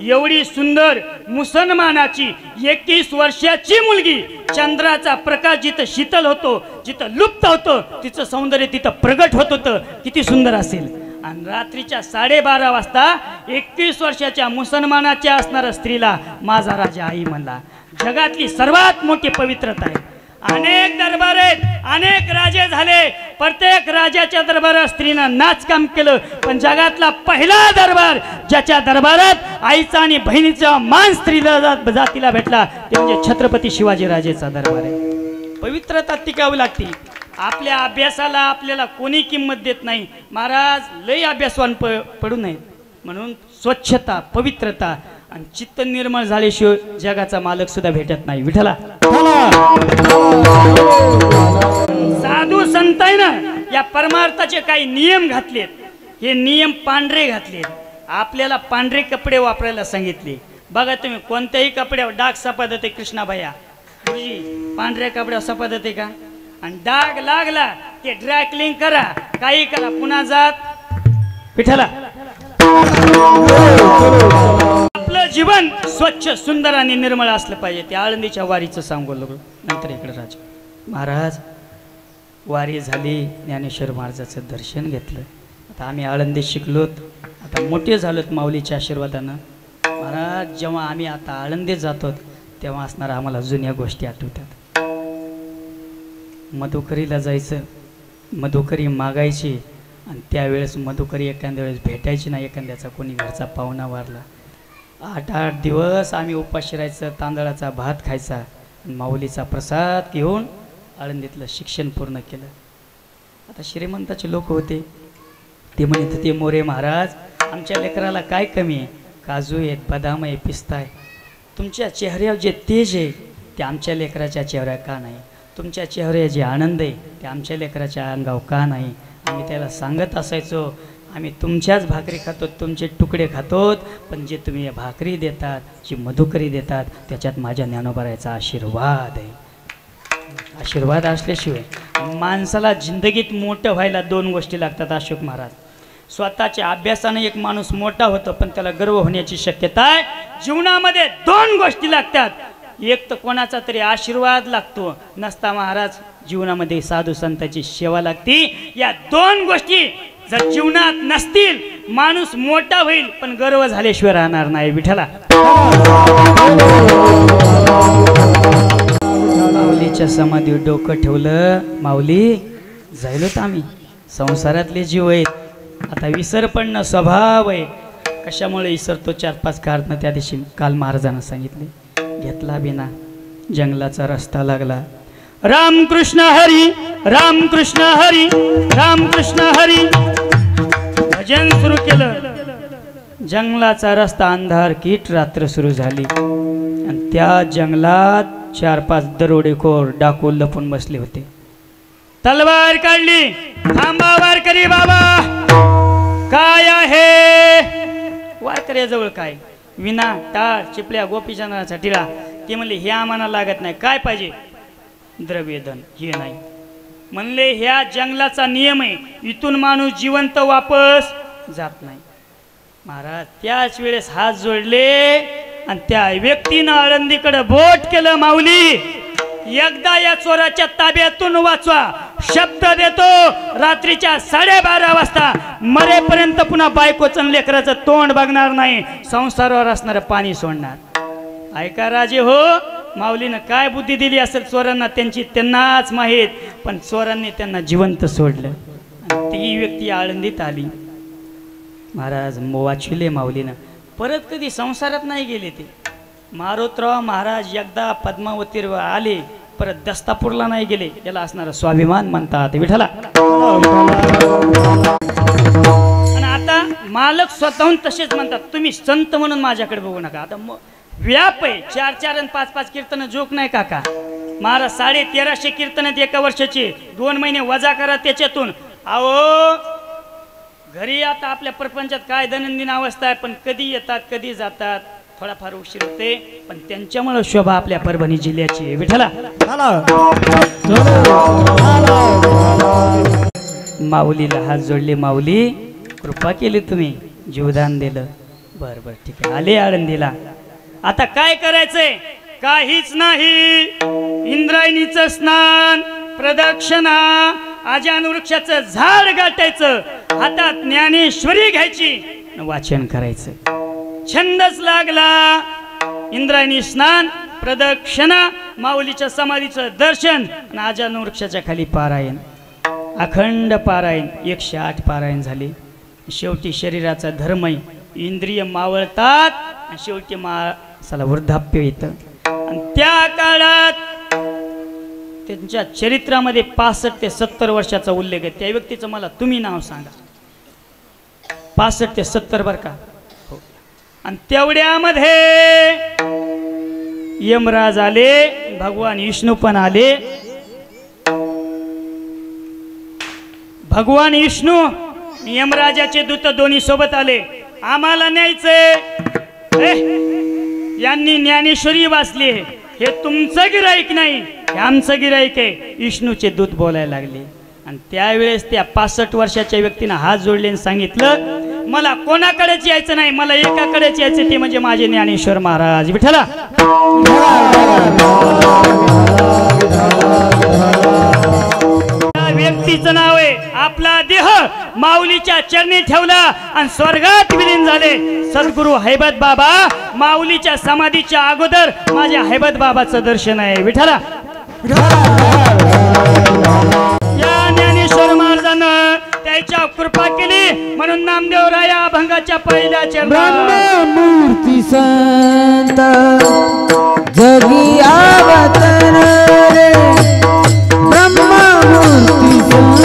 एवढी सुंदर मुसलमानाची 21 वर्षाची मुलगी, चंद्राचा प्रकाश जिथं शीतल होतो, जिथं लुप्त होतो, तिचं सौंदर्य तिथं प्रगट होत होतं. किती सुंदर असेल. आणि रात्रीच्या 12:30 वाजता 21 वर्षाच्या मुसलमानाच्या असणाऱ्या स्त्रीला माझा राजा आई म्हणला. जगातली सर्वात मोठी पवित्रता आहे. अनेक दरबार आहेत, अनेक राजे झाले, प्रत्येक राजाच्या दरबारात स्त्रीनं नाचकाम केलं, पण जगातला पहिला दरबार ज्याच्या दरबारात आईचा आणि बहिणीचा मान स्त्रीला जातीला भेटला, ते म्हणजे छत्रपती शिवाजी राजेचा दरबार आहे. पवित्रता टिकावी लागते. आपल्या अभ्यासाला आपल्याला कोणी किंमत देत नाही. महाराज लय अभ्यासवान पडू नये. म्हणून स्वच्छता, पवित्रता आणि चित्त निर्मळ झाल्याशिवाय जगाचा मालक सुद्धा भेटत नाही. विठ्ठला, साधू संतांना या परमार्थाचे काही नियम घातलेत. हे नियम पांढरे घातले, आपल्याला पांढरे कपडे वापरायला सांगितले. बघा तुम्ही कोणत्याही कपड्यावर डाग सपादत आहे कृष्णाबाया, गुरुजी पांढऱ्या कपड्यावर सपादत आहे का? आणि डाग लागला ते ड्राय क्लीन करा, काही करा, पुन्हा जात विठ्ठला. आपलं जीवन स्वच्छ सुंदर आणि निर्मळ असलं पाहिजे. त्या आळंदीच्या वारीचं सांगू लागलो. नंतर इकडे राजा महाराज वारी झाली, ज्ञानेश्वर महाराजाचं दर्शन घेतलं. आता आम्ही आळंदीत शिकलोत, आता मोठे झालोत माऊलीच्या आशीर्वादानं. महाराज जेव्हा आम्ही आता आळंदीत जातो तेव्हा असणाऱ्या आम्हाला जुन्या गोष्टी आठवतात. मधुकरीला जायचं, मधुकरी मागायची, आणि त्यावेळेस मधुकरी एखाद्या वेळेस भेटायची ना, एखाद्याचा कोणी घरचा पाहुणा वारला, 8-8 दिवस आम्ही उपाशी राहायचं, तांदळाचा भात खायचा, आणि माऊलीचा प्रसाद घेऊन आळंदीतलं शिक्षण पूर्ण केलं. आता श्रीमंताचे लोक होते, ते म्हणत होते मोरे महाराज आमच्या लेकराला काय कमी आहे, काजू आहेत, बदाम आहे, पिस्ता आहे, तुमच्या चेहऱ्यावर जे तेज आहे ते आमच्या लेकराच्या चेहऱ्यावर का नाही, तुमच्या चेहऱ्यावर जे आनंद आहे ते आमच्या लेकराच्या अंगावर का नाही. आम्ही त्याला सांगत असायचो, आम्ही तुमच्याच भाकरी खातो, तुमचे तुकडे खातोत, पण जे तुम्ही भाकरी देतात, जी मधुकरी देतात, त्याच्यात माझ्या ज्ञानोबाराचा आशीर्वाद आहे. आशीर्वाद असल्याशिवाय माणसाला जिंदगीत मोठं व्हायला 2 गोष्टी लागतात. अशोक महाराज, स्वतःच्या अभ्यासाने एक माणूस मोठा होतो, पण त्याला गर्व होण्याची शक्यता आहे. जीवनामध्ये 2 गोष्टी लागतात, एक तर कोणाचा तरी आशीर्वाद लागतो, नसता महाराज जीवनामध्ये साधू संतांची सेवा लागती. या 2 गोष्टी जर जीवनात नसतील माणूस मोठा होईल, पण गर्व झाल्याशिवाय राहणार नाही. विठ्ठला माऊलीच्या समाधीवर डोकं ठेवलं, माऊली जायलोत आम्ही, संसारातले जीव आहेत, आता विसर पडणं स्वभाव आहे. कशामुळे विसरतो? 4-5 कारण त्या दिवशी काल महाराजांना सांगितले. घेतला बिना, जंगलाचा रस्ता लागला, रामकृष्ण हरी रामकृष्ण हरी रामकृष्ण हरी भजन सुरू केलं. जंगलाचा रस्ता अंधार कीट रात्र सुरू झाली, आणि त्या जंगलात 4-5 दरोडेखोर डाकू लपून बसले होते. तलवार काढली, थांबा वारकरी बाबा, काय आहे? वारकऱ्याजवळ काय? विना, टाळ, चिपल्या, गोपीचंद्राचा टिळा. ते म्हणले हे आम्हाला लागत नाही. काय पाहिजे? द्रव्यधन. हे नाही म्हणले, ह्या जंगलाचा नियम आहे, इथून माणूस जिवंत वापस जात नाही. महाराज त्याच वेळेस हात जोडले, आणि त्या व्यक्तीनं आळंदीकडे बोट केलं, माऊली एकदा या चोराच्या ताब्यातून वाचवा, शब्द देतो रात्रीच्या 12:30 वाजता मरेपर्यंत पुन्हा बायकोचं लेकराचं तोंड बघणार नाही, संसारावर असणारं पाणी सोडणार. ऐका राजे हो, माऊलीनं काय बुद्धी दिली असेल चोरांना त्यांची त्यांनाच माहीत, पण चोरांनी त्यांना जिवंत सोडलं, आणि ती व्यक्ती आळंदीत आली. महाराज वाचविले माऊलीनं, परत कधी संसारात नाही गेले ते. मारोतराव महाराज एकदा पद्मावतीवर आले, परत दस्तापूरला नाही गेले. याला असणारा स्वाभिमान म्हणतात. विठ्ठला. आणि आता मालक स्वतःहून तसेच म्हणतात, तुम्ही संत म्हणून माझ्याकडे बघू नका. आता व्याप आहे, 4-4 आणि 5-5 कीर्तन जोक नाही काका. महाराज 1350 कीर्तन आहेत एका वर्षाचे, 2 महिने वजा करा त्याच्यातून. अहो घरी आता आपल्या प्रपंचात काय दैनंदिन अवस्था आहे, पण कधी येतात कधी जातात, थोडाफार उशीर होते, पण त्यांच्यामुळे शोभा आपल्या परभणी जिल्ह्याची आहे. विठ्ठला. माऊलीला हात जोडले, माऊली कृपा केली, तुम्ही जीवदान दिलं. बरं बरं ठीक आहे, आले आळंदीला. आता काय करायचंय? काहीच नाही. इंद्रायणीचं स्नान, प्रदक्षिणा, आजान वृक्षाचं झाड गाठायचं, हातात ज्ञानेश्वरी घ्यायची, वाचन करायचं. छंदच लागला. इंद्रायणी स्नान, प्रदक्षिणा, माऊलीच्या समाधीचं दर्शन, आणि आजान वृक्षाच्या खाली पारायण, अखंड पारायण, 108 पारायण झाले. शेवटी शरीराचा धर्म आहे, इंद्रिय मावळतात, आणि शेवटी माणसाला वृद्धाप्य येतं. आणि त्या काळात त्यांच्या चरित्रामध्ये 65 ते 70 वर्षाचा उल्लेख आहे. त्या व्यक्तीचं मला तुम्ही नाव सांगा. 65 ते 70 बरं का. हो. आणि तेवढ्यामध्ये यमराज आले, भगवान विष्णू पण आले. भगवान विष्णू यमराजाचे दूत दोन्ही सोबत आले, आम्हाला न्यायचंय. यांनी ज्ञानेश्वरी वाचली, हे तुमचं गिराईक नाही, हे आमचं गिराईक आहे. विष्णूचे दूत बोलायला लागले आणि त्यावेळेस त्या 65 वर्षाच्या व्यक्तीनं हात जोडले आणि सांगितलं, मला कोणाकडेच यायचं नाही, मला एकाकडेच यायचं, ते म्हणजे माझे ज्ञानेश्वर महाराज. विठ्ठला व्यक्तीचं नाव आहे, आपला देह माऊलीच्या चरणी ठेवला आणि स्वर्गात विलीन झाले. सद्गुरु हैबत बाबा माऊलीच्या समाधीच्या अगोदर माझ्या हैबत बाबाचं दर्शन आहे. विठ्ठला या ज्ञानेश्वर महाराजानं त्याच्या कृपा केली म्हणून नामदेव राया अभंगाच्या पहिल्या चरणात मूर्ती संत जगी अवतार रे, ब्रह्ममूर्ती संत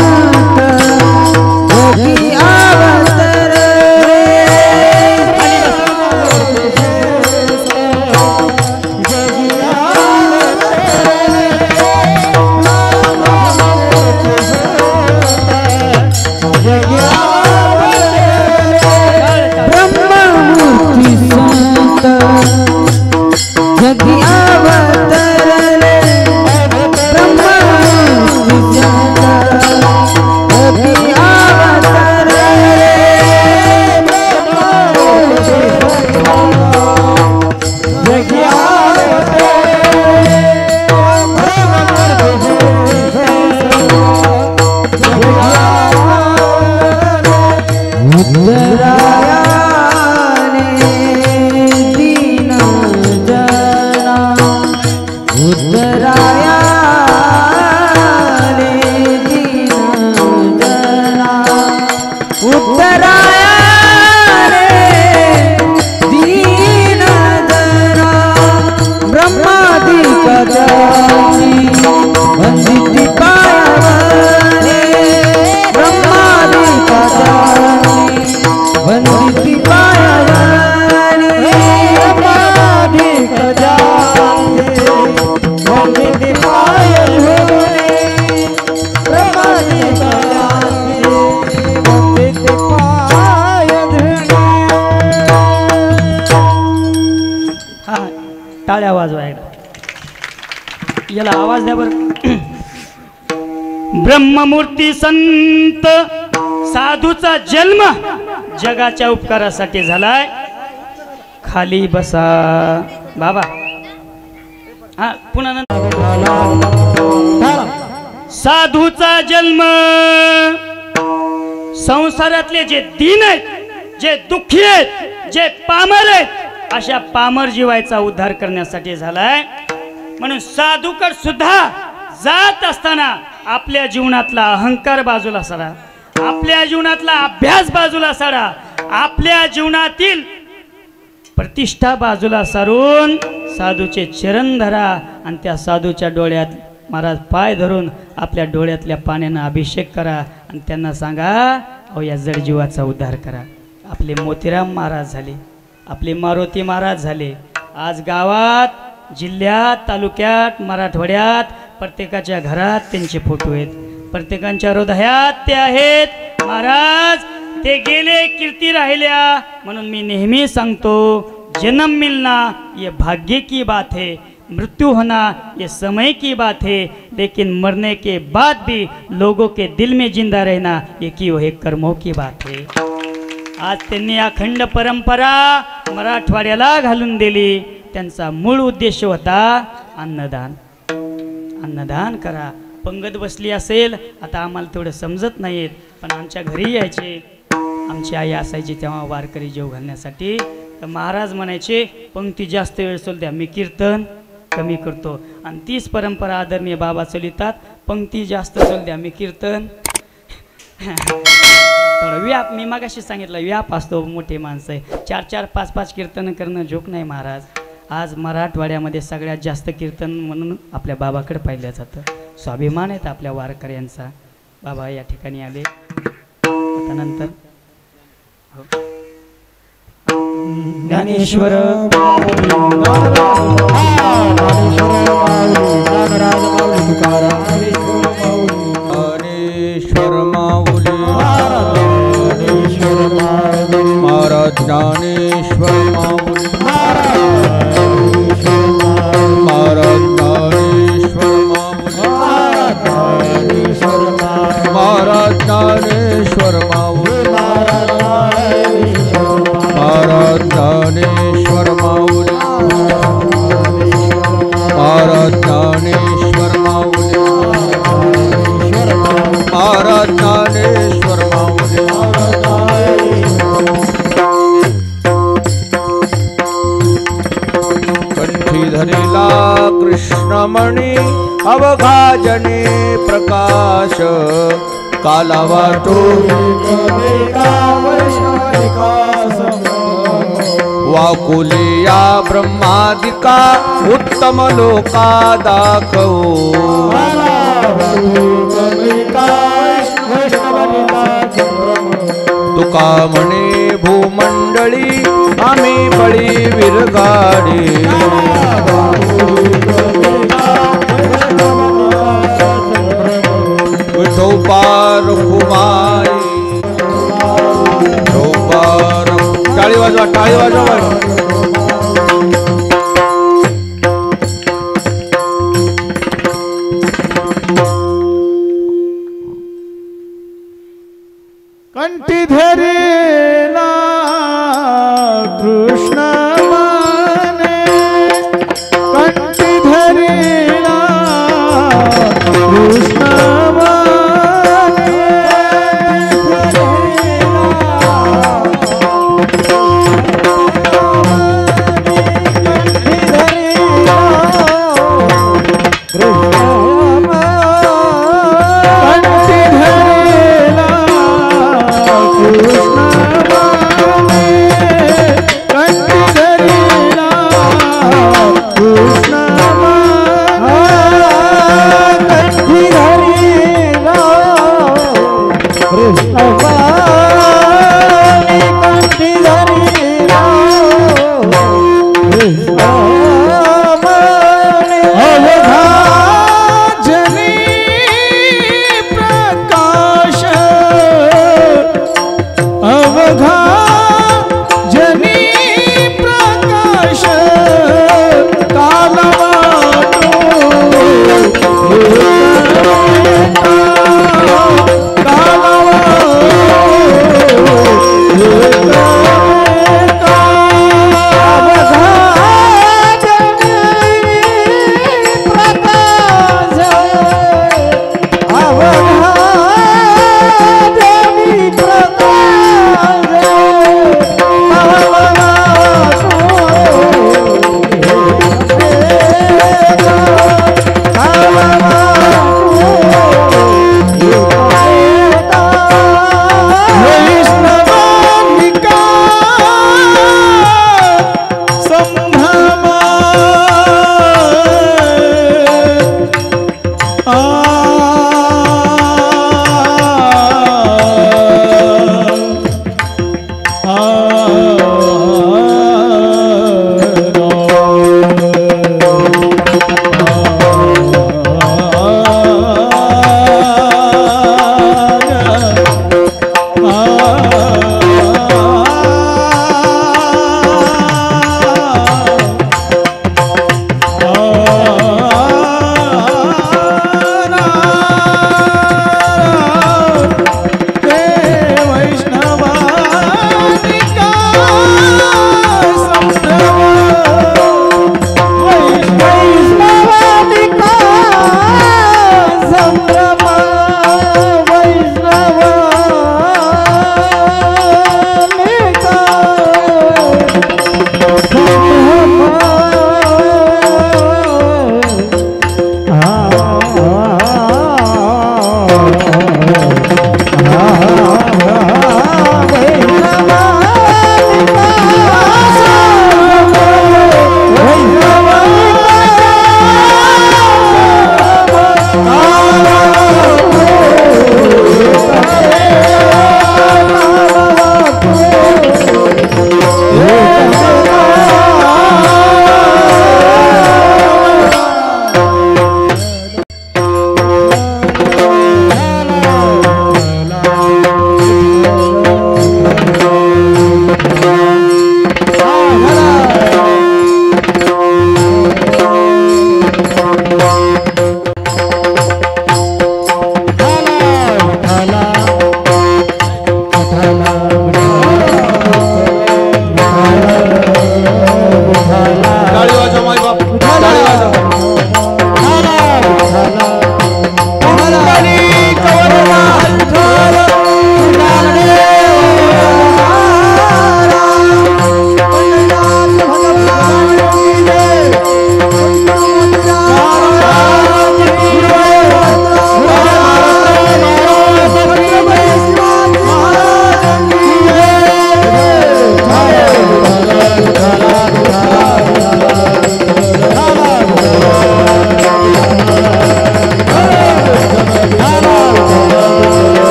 जगी अवतार रे, जगी ब्रह्ममूर्ती संत जगी अवतरले, ब्रह्ममूर्ती संत जगी अवतरले, जगी टाळ्या वाजवायला, याला आवाज द्या बर. ब्रह्ममूर्ती संत साधूचा जन्म जगाच्या उपकारासाठी झालाय. खाली बसा बाबा. हा पुन्हा साधूचा जन्म संसारातले जे दीन आहेत, जे दुःखी आहेत, जे पामर आहेत, अशा पामर जीवाचा उद्धार करण्यासाठी झालाय. म्हणून साधूकड सुद्धा जात असताना आपल्या जीवनातला अहंकार बाजूला सारा, आपल्या जीवनातला अभ्यास बाजूला सारा, आपल्या जीवनातील प्रतिष्ठा बाजूला सारून साधूचे चरण धरा आणि त्या साधूच्या डोळ्यात महाराज पाय धरून आपल्या डोळ्यातल्या पाण्यानं अभिषेक करा आणि त्यांना सांगा, अहो या जड जीवाचा उद्धार करा. आपले मोतीराम महाराज झाले, आपले मारुती महाराज झाले. आज गावात, जिल्ह्यात, तालुक्यात, मराठवाड्यात प्रत्येकाच्या घरात त्यांचे फोटो आहेत, प्रत्येकाच्या हृदयात ते आहेत. महाराज ते गेले, कीर्ती राहिल्या. म्हणून मी नेहमी सांगतो, जन्म मिलना ये भाग्य की बात है, मृत्यू होना ये समय की बात है, लेकिन मरने के बाद भी लोगों के दिल में जिंदा रहना ये की वो एक कर्मों की बात है. आज त्यांनी अखंड परंपरा मराठवाड्याला घालून दिली. त्यांचा मूळ उद्देश होता अन्नदान. अन्नदान करा. पंगत बसली असेल, आता आम्हाला तेवढं समजत नाहीत, पण आमच्या घरी यायचे, आमची आई असायची तेव्हा वारकरी जेव घालण्यासाठी. तर महाराज म्हणायचे, पंक्ती जास्त वेळ चालू द्या, मी कीर्तन कमी करतो. आणि तीच परंपरा आदरणीय बाबा चलितात, पंक्ती जास्त चालू द्या, मी कीर्तन. थोडं व्याप, मी मागाशी सांगितलं व्याप असतो, मोठे माणसं आहे, 4-4, 5-5 कीर्तन करणं जोक नाही महाराज. आज मराठवाड्यामध्ये सगळ्यात जास्त कीर्तन म्हणून आपल्या बाबाकडे पाहिलं जातं. स्वाभिमान आहेत आपल्या वारकऱ्यांचा. बाबा या ठिकाणी आले. आता नंतर ज्ञानेश्वर माऊली माऊली महाराज ज्ञानेश्वर माऊली महाराज ज्ञानेश्वर माऊली कंठी धरिला कृष्णमणी अवघाजने प्रकाश कालावा तो वाकुलिया ब्रह्मादिका उत्तम लोका दाखवो तुका म्हणे भूमंडळी आम्ही बळी विरगाडी विठोबार कुमारी विठोबार टाळी वाजवा टाळी वाजवा कंठी धरेला कृष्ण माने कंठी धरेला कृष्ण माने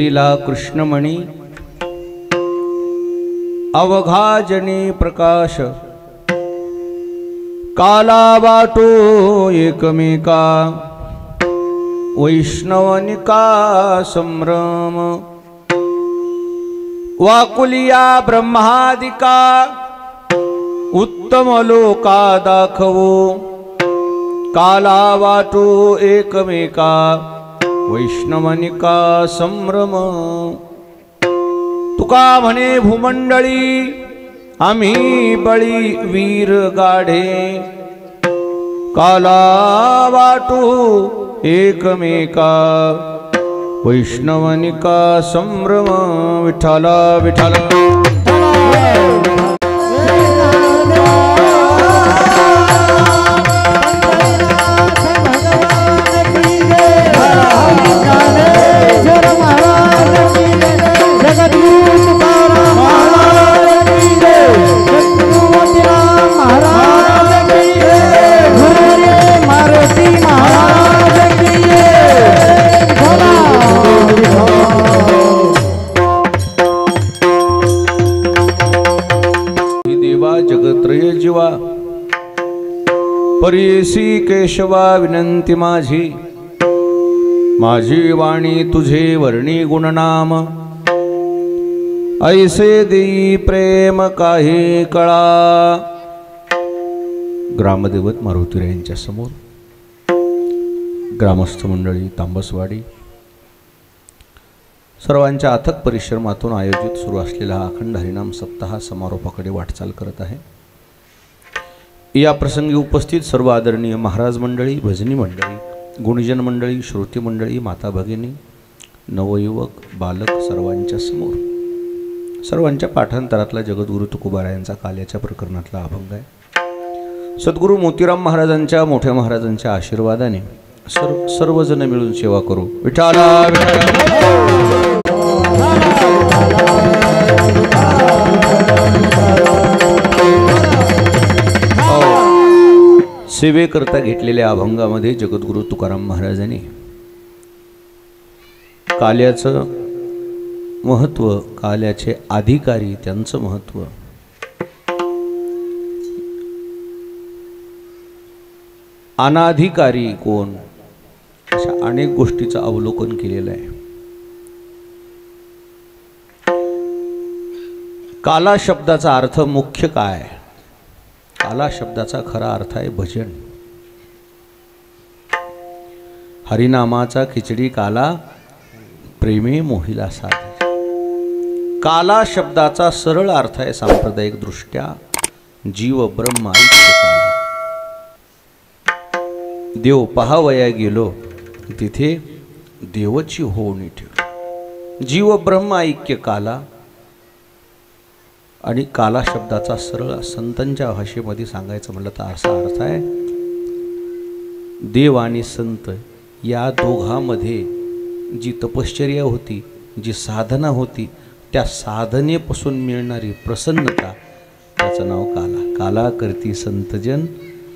लीला कृष्णमणी अवघाजनी प्रकाश काला वाटो एकमेका वैष्णवनिका संभ्रम वाकुलिया ब्रह्मादिका उत्तम लोका दाखवो काला वाटो एकमेका वैष्णवनिका संभ्रम तुका म्हणे भूमंडळी आम्ही बळी वीर गाढे काला वाटो एकमेका वैष्णवनिका संभ्रम विठ्ठला विठ्ठला परीसी केशवा विनंती माझी माझी वाणी तुझे वर्णी गुणनाम ऐसे देई प्रेम काही कळा ग्रामदेवत मारुतीराय यांच्या समोर ग्रामस्थ मंडळी तांबसवाडी सर्वांच्या अथक परिश्रमातून आयोजित सुरू असलेला हा अखंड हरिनाम सप्ताह समारोपाकडे वाटचाल करत आहे। या प्रसंगी उपस्थित सर्व आदरणीय महाराज मंडळी, भजनी मंडळी, गुणजन मंडळी, श्रोती मंडळी, माता भगिनी, नवयुवक, बालक सर्वांच्या समोर सर्वांच्या पाठांतरातला जगद्गुरु तुकोबारायांचा काल्याच्या प्रकरणातला अभंग आहे। सद्गुरू मोतीराम महाराजांच्या मोठ्या महाराजांच्या आशीर्वादाने सर्वजण मिळून सेवा करू। विठ्ठला सेवेकरता घेतलेल्या अभंगामध्ये जगद्गुरु तुकाराम महाराजांनी काल्याचं महत्त्व, काल्याचे अधिकारी त्यांचं महत्त्व, अनाधिकारी कोण, अशा अनेक गोष्टीचं अवलोकन केलेलं आहे। काला शब्दाचा अर्थ मुख्य काय? काला शब्दाचा खरा अर्थ आहे भजन। हरिनामाचा खिचडी काला प्रेमे मोहिला साध। काला शब्दाचा सरळ अर्थ आहे सांप्रदायिक दृष्ट्या जीव ब्रह्म ऐक्य काला। देव पहावया गेलो तिथे देवची होऊन ठेव। जीव ब्रह्म ऐक्य काला आणि काला शब्दाचा सरळ संतांच्या भाषेमध्ये सांगायचं म्हटलं तर असा अर्थ आहे देव आणि संत या दोघांमध्ये जी तपश्चर्या होती, जी साधना होती, त्या साधनेपासून मिळणारी प्रसन्नता त्याचं नाव काला। काला करती संतजन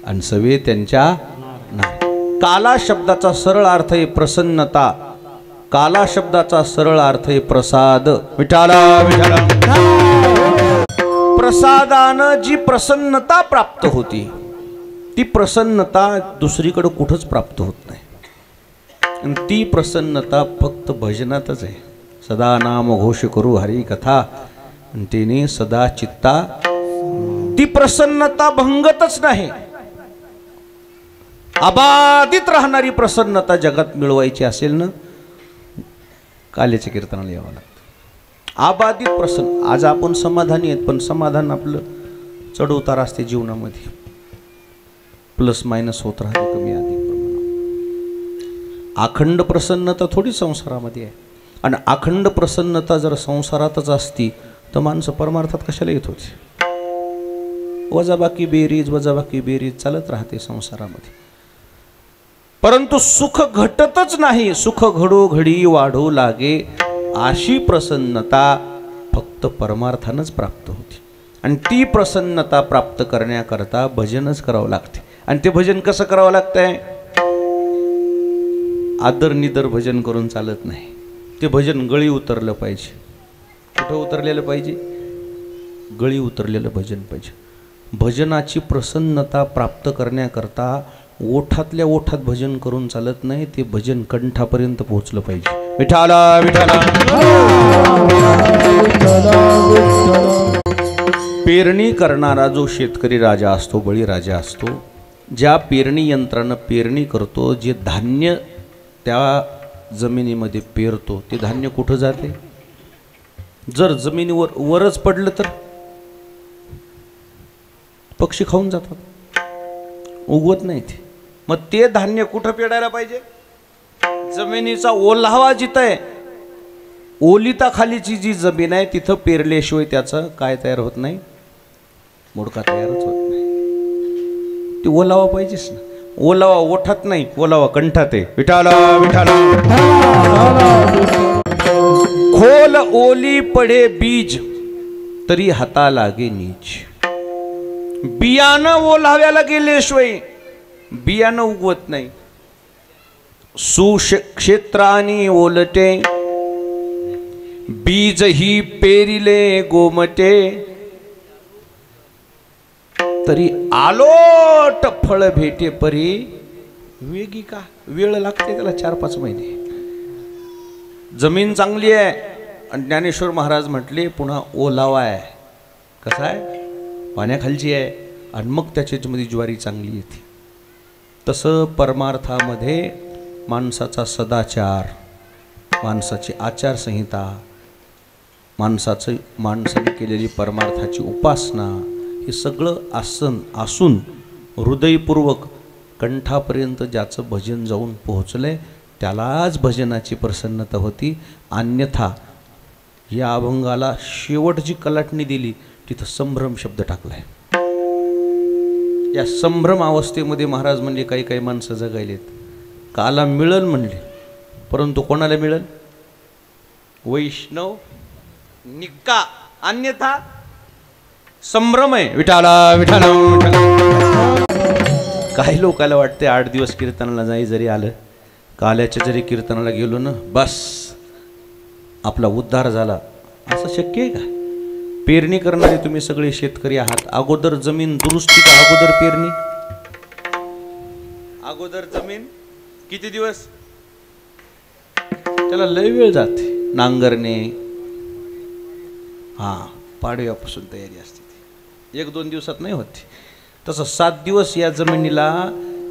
आणि सवे त्यांच्या नाही। काला शब्दाचा सरळ अर्थ आहे प्रसन्नता, काला शब्दाचा सरळ अर्थ आहे प्रसाद। विठ्ठला विठ्ठला प्रसादानं जी प्रसन्नता प्राप्त होती ती प्रसन्नता दुसरीकडे कुठंच प्राप्त होत नाही आणि ती प्रसन्नता फक्त भजनातच आहे। सदा नाम घोष करू हरी कथा तेने सदा चित्ता, ती प्रसन्नता भंगतच नाही। अबाधित राहणारी प्रसन्नता जगात मिळवायची असेल ना काल्याच्या कीर्तनाला यावं लागतं। अबाधित प्रसन्न। आज आपण समाधानी आहेत पण समाधान आपलं चढउतार असते जीवनामध्ये, प्लस मायनस होत राहते कमी अधिक प्रमाणात। अखंड प्रसन्नता थोडी संसारामध्ये आहे आणि अखंड प्रसन्नता जर संसारातच असती तर माणसं परमार्थात कशाला येत होते? वजाबाकी बेरीज चालत राहते संसारामध्ये, परंतु सुख घटतच नाही। सुख घडोघडी वाढू लागे अशी प्रसन्नता फक्त परमार्थानच प्राप्त होती आणि ती प्रसन्नता प्राप्त करण्याकरता भजनच करावं लागते। आणि ते भजन कसं करावं लागतंय? आदर निदर भजन करून चालत नाही, ते भजन गळी उतरलं पाहिजे. कुठं उतरलेलं पाहिजे? गळी उतरलेलं भजन पाहिजे. भजनाची प्रसन्नता प्राप्त करण्याकरता ओठातल्या ओठात भजन करून चालत नाही, ते भजन कंठापर्यंत पोहोचलं पाहिजे. विठाला विठाला. पेरणी करणारा जो शेतकरी राजा असतो, बळीराजा असतो, ज्या पेरणी यंत्रानं पेरणी करतो, जे धान्य त्या जमिनीमध्ये पेरतो, ते धान्य कुठं जाते? जर जमिनीवर वरच पडलं तर पक्षी खाऊन जातात, उगवत नाही ते. मग ते धान्य कुठं पेरायला पाहिजे? जमिनीचा ओलावा जिथं आहे, ओलिताखालीची जी जमीन आहे तिथं पेरल्याशिवाय त्याचं काय तयार होत नाही? मोडका तयारच होत नाही. ते ओलावा पाहिजेच ना. ओलावा ओठात नाही, ओलावा कंठात आहे. विठाला विठाला. खोल ओली पडे बीज तरी हाता लागे नीच. बियाणं ओलाव्याला गेल्याशिवाय बियाणं उगवत नाही. सुक्षेत्रानी ओलटे बीज ही पेरिले गोमटे तरी आलोट फळ भेटे परी वेगी का. वेळ लागते त्याला 4-5 महिने. जमीन चांगली आहे आणि ज्ञानेश्वर महाराज म्हटले पुन्हा ओलावा आहे. कसा आहे? पाण्याखालची आहे आणि मग त्याच्यामध्ये ज्वारी चांगली येते. तसं परमार्थामध्ये माणसाचा सदाचार, माणसाची आचारसंहिता, माणसाने केलेली परमार्थाची उपासना, हे सगळं असून हृदयपूर्वक कंठापर्यंत ज्याचं भजन जाऊन पोहोचलंय त्यालाच भजनाची प्रसन्नता होती. अन्यथा या अभंगाला शेवटची कलाटणी दिली तिथं संभ्रम शब्द टाकलाय. या संभ्रम अवस्थेमध्ये महाराज म्हणले काही काही माणसं जगायलेत. काला मिळल म्हणले, परंतु कोणाला मिळल? वैष्णव निक्का. अन्यथा संभ्रम आहे. विठाला विठाला. काही लोकांना वाटते 8 दिवस कीर्तनाला नाही जरी आलं, काल्याच्या जरी कीर्तनाला गेलो ना, बस आपला उद्धार झाला. असं शक्य आहे का? पेरणी करणारे तुम्ही सगळे शेतकरी आहात. अगोदर जमीन दुरुस्ती का अगोदर पेरणी? अगोदर जमीन किती दिवस? त्याला लय वेळ जाते. नांगरणे, पाडव्यापासून तयारी असते. 1-2 दिवसात नाही होती. तसं 7 दिवस या जमिनीला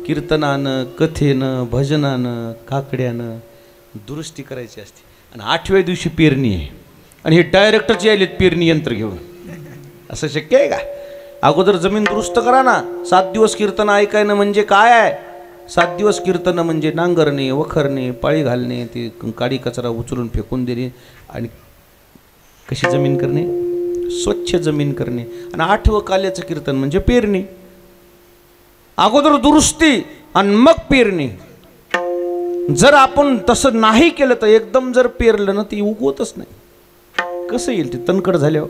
कीर्तनानं, कथेनं, भजनानं, काकड्यानं दुरुस्ती करायची असते. आणि 8व्या दिवशी पेरणी आहे आणि हे डायरेक्टच यायलेत पेरणी यंत्र घेऊन. असं शक्य आहे का? अगोदर जमीन दुरुस्त करा ना. 7 दिवस कीर्तन ऐकायनं म्हणजे काय आहे? 7 दिवस कीर्तन म्हणजे नांगरणे, वखरणे, पाळी घालणे, ते काडी कचरा उचलून फेकून देणे आणि कशी जमीन करणे? स्वच्छ जमीन करणे. आणि 8वं काल्याचं कीर्तन म्हणजे पेरणी. अगोदर दुरुस्ती आणि मग पेरणी. जर आपण तसं नाही केलं तर एकदम जर पेरलं ना, ती उगवतच नाही. कसं येईल ते तणकट झाल्यावर?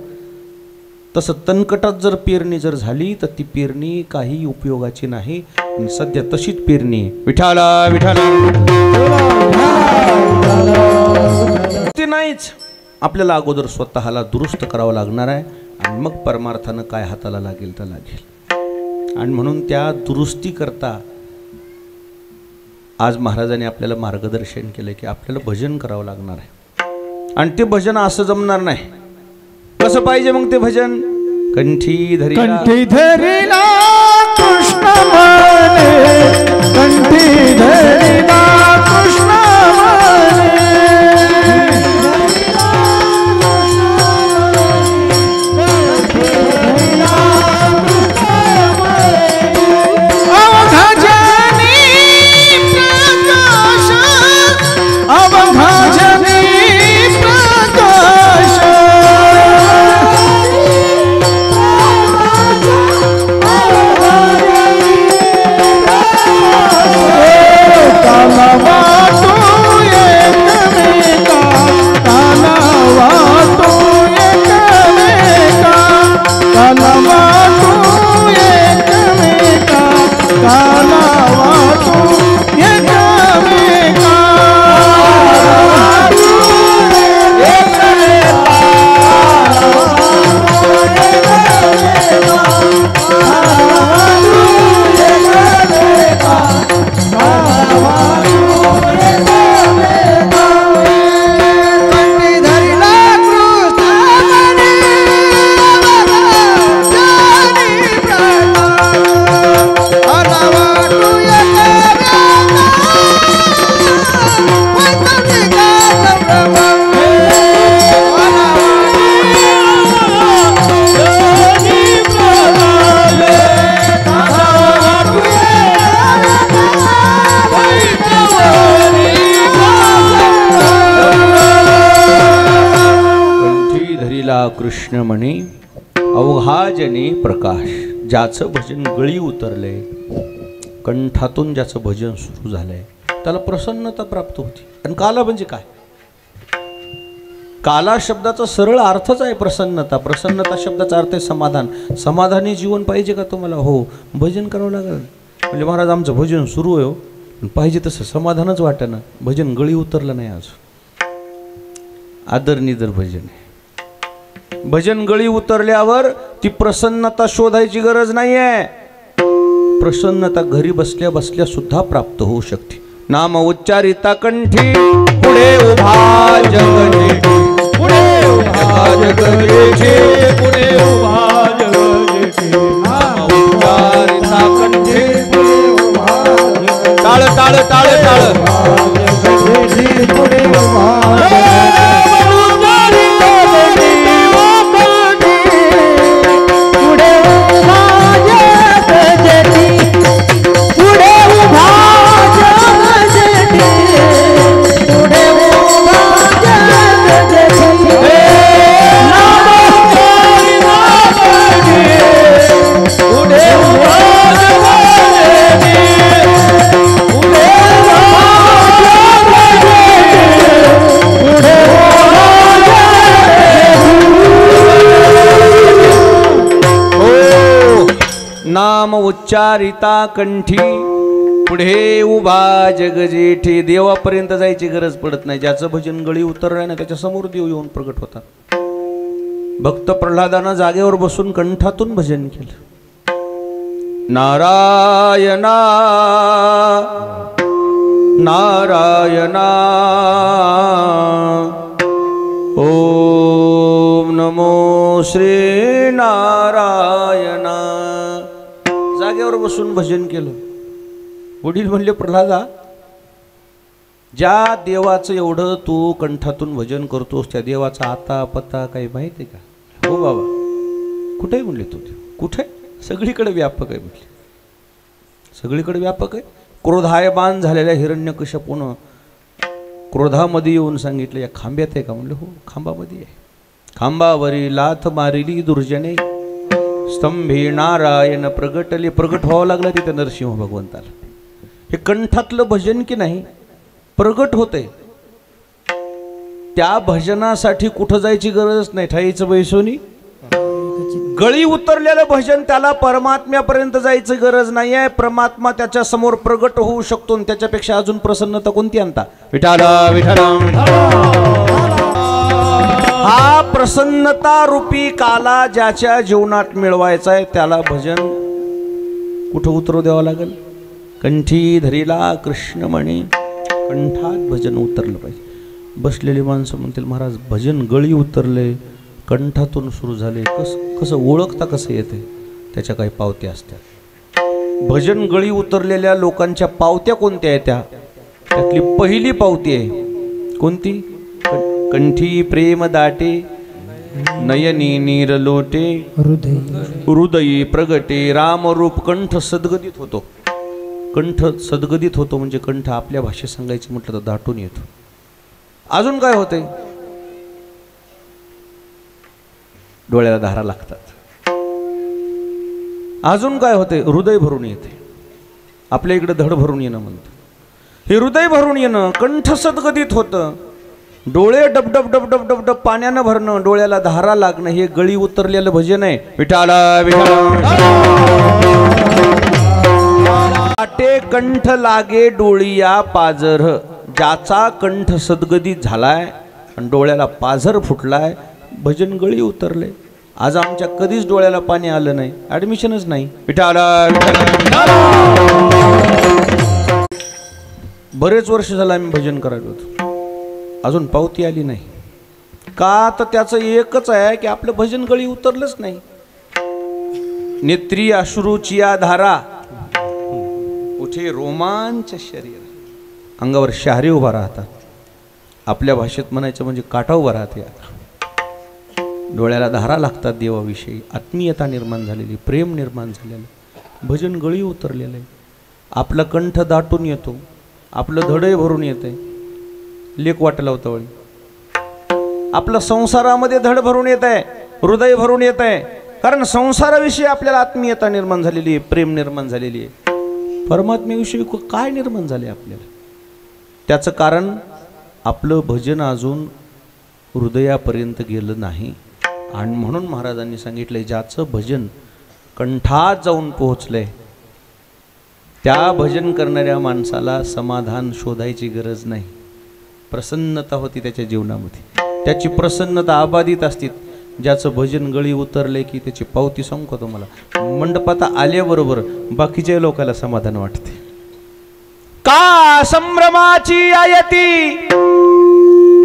तसं तणकटात जर पेरणी जर झाली तर ती पेरणी काही उपयोगाची नाही. आणि सध्या तशीच पेरणी आहे. विठाला विठाला. ते नाहीच. आपल्याला अगोदर स्वतःला दुरुस्त करावं लागणार आहे आणि मग परमार्थानं काय हाताला लागेल तर लागेल. आणि म्हणून त्या दुरुस्ती करता आज महाराजांनी आपल्याला मार्गदर्शन केलं की आपल्याला भजन करावं लागणार आहे. आणि ते भजन असं जमणार नाही. कसं पाहिजे मग ते भजन? कंठी धरीला कृष्ण म्हणे, कंठी धरीला कृष्ण म्हणे. Baba धरिला कृष्ण म्हणे अवघाजने प्रकाश. ज्याचं भजन गळी उतरलंय, कंठातून ज्याचं भजन सुरू झालंय, त्याला प्रसन्नता प्राप्त होती. आणि काला म्हणजे काय? काला शब्दाचा सरळ अर्थच आहे प्रसन्नता. प्रसन्नता शब्दाचा अर्थ आहे समाधान. समाधानी जीवन पाहिजे का तुम्हाला? हो, भजन करावं लागेल. म्हणजे महाराज आमचं भजन सुरू आहे हो, पाहिजे तसं समाधानच वाटेना, भजन गळी उतरलं नाही अजून. आदरनिदर भजन आहे. भजन गळी उतरल्यावर ती प्रसन्नता शोधायची गरज नाही आहे. प्रसन्नता घरी बसल्या बसल्या सुद्धा प्राप्त होऊ शकते. नाम उच्चारिता कंठी पुढे उभा जगजेठी, पुढे उभा जगजेठी, पुढे उभा जगजेठी. नाम उच्चारिता कंठी पुढे उभा जगजेठी. टाळ टाळ टाळ टाळ पुढे उभा नाम उच्चारिता कंठी पुढे उभा जगजेठी. देवापर्यंत जायची गरज पडत नाही. ज्याचं भजन गळी उतरलं ना त्याच्या समोर देव येऊन प्रगट होतात. भक्त प्रल्हादानं जागेवर बसून कंठातून भजन केलं. नारायणा नारायणा ओम नमो श्री नारायणा. जागेवर बसून भजन केलं. वडील म्हणले प्रल्हादा, ज्या देवाचं एवढं तू कंठातून भजन करतोस त्या देवाचा आता पत्ता काही माहित आहे का? हो बाबा. कुठे म्हणले तू? कुठे? सगळीकडे व्यापक आहे म्हटले. सगळीकडे व्यापक आहे. क्रोधायमान झालेल्या हिरण्यकश्यपूनं क्रोधामध्ये येऊन सांगितलं या खांब्यात आहे का? म्हणलं हो, खांबामध्ये आहे. खांबावरी लाथ मारिली दुर्जने स्तंभे नारायण प्रगटले. प्रगट व्हावं लागला तिथे नरसिंह भगवंताला. हे कंठातलं भजन की नाही प्रगट होते. त्या भजनासाठी कुठं जायची गरज नाही. ठाईचं बैसोनी गळी उतरलेलं भजन त्याला परमात्म्यापर्यंत जायची गरज नाही आहे. परमात्मा त्याच्या समोर प्रगट होऊ शकतो. आणि त्याच्यापेक्षा अजून प्रसन्नता कोणती आणता? विठाला विठाला. हा प्रसन्नता रूपी काला ज्याच्या जीवनात मिळवायचा आहे त्याला भजन कुठं उतरू द्यावं लागेल? कंठी धरिला कृष्ण म्हणे. कंठात भजन उतरलं पाहिजे. बसलेली माणसं म्हणतील महाराज भजन गळी उतरले, कंठातून सुरू झाले, कसं ओळखता कसं येते? त्याच्या काही पावत्या असतात. भजन गळी उतरलेल्या लोकांच्या पावत्या कोणत्या आहेत? त्यातली पहिली पावती आहे कोणती? कंठी प्रेम दाटे, नयनी नीर लोटे, हृदयी प्रगटे रामरूप. कंठ सद्गदित होतो. कंठ सद्गदित होतो म्हणजे कंठ आपल्या भाषेत सांगायचं म्हटलं तर दाटून येतो. अजून काय होते? डोळ्याला धारा लागतात. अजून काय होते? हृदय भरून येते. आपल्या इकडे धड भरून येणं म्हणतं. हे हृदय भरून येणं, कंठ सद्गदित होतं, डोळे डबडब डबडब डबडब पाण्यानं भरणं, डोळ्याला धारा लागणं, हे गळी उतरलेलं भजन आहे. विठाला वाटे कंठ लागे डोळिया पाजर. ज्याचा कंठ सद्गदित झालाय आणि डोळ्याला पाझर फुटलाय, भजन गळी उतरले. आज आमच्या कधीच डोळ्याला पाणी आलं नाही, ऍडमिशनच नाही. विठाला बरेच वर्ष झालं आम्ही भजन करायला होतो, अजून पावती आली नाही. का तर त्याचं एकच आहे की आपलं भजन गळी उतरलंच नाही. नेत्री अश्रूचिया धारा उठे रोमांच शरीर. अंगावर शहारे उभा राहतात. आपल्या भाषेत म्हणायचं म्हणजे काटा उभा राहते. डोळ्याला धारा लागतात देवाविषयी. आत्मीयता निर्माण झालेली, प्रेम निर्माण झालेलं, भजन गळी उतरलेलं आहे. आपला कंठ दाटून येतो, आपलं धडे भरून येते. लेख वाट लावता वळी आपलं संसारामध्ये धड भरून येत आहे, हृदय भरून येत आहे, कारण संसाराविषयी आपल्याला आत्मीयता निर्माण झालेली आहे, प्रेम निर्माण झालेली आहे. परमात्म्याविषयी काय निर्माण झाले आपल्याला? त्याचं कारण आपलं भजन अजून हृदयापर्यंत गेलं नाही. आणि म्हणून महाराजांनी सांगितलंय, ज्याचं भजन कंठात जाऊन पोहोचलंय त्या भजन करणाऱ्या माणसाला समाधान शोधायची गरज नाही. प्रसन्नता होती त्याच्या जीवनामध्ये, त्याची प्रसन्नता अबाधित असते. ज्याचं भजन गळी उतरले की त्याची पावती सांगू का तुम्हाला, मंडपात आल्याबरोबर बाकीच्या लोकांना समाधान वाटते. का संभ्रमाची आयती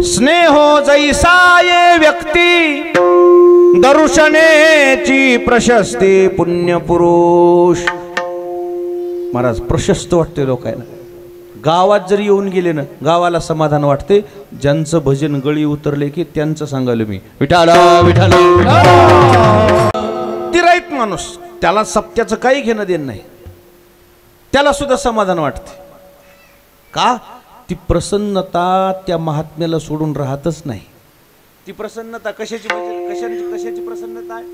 स्नेहो जैसाये व्यक्ती, दर्शनेची प्रशस्ती पुण्यपुरुष. महाराज प्रशस्त वाटते लोकांना. गावात जरी येऊन गेले ना, गावाला समाधान वाटते. ज्यांचं भजन गळी उतरले की त्यांचं सांगायला मी विठाला विठाला. ती राईत माणूस, त्याला सत्याचं काही घेणं देणं नाही, त्याला सुद्धा समाधान वाटते. का? ती प्रसन्नता त्या महात्म्याला सोडून राहतच नाही. ती प्रसन्नता कशाची कशाची प्रसन्नता आहे?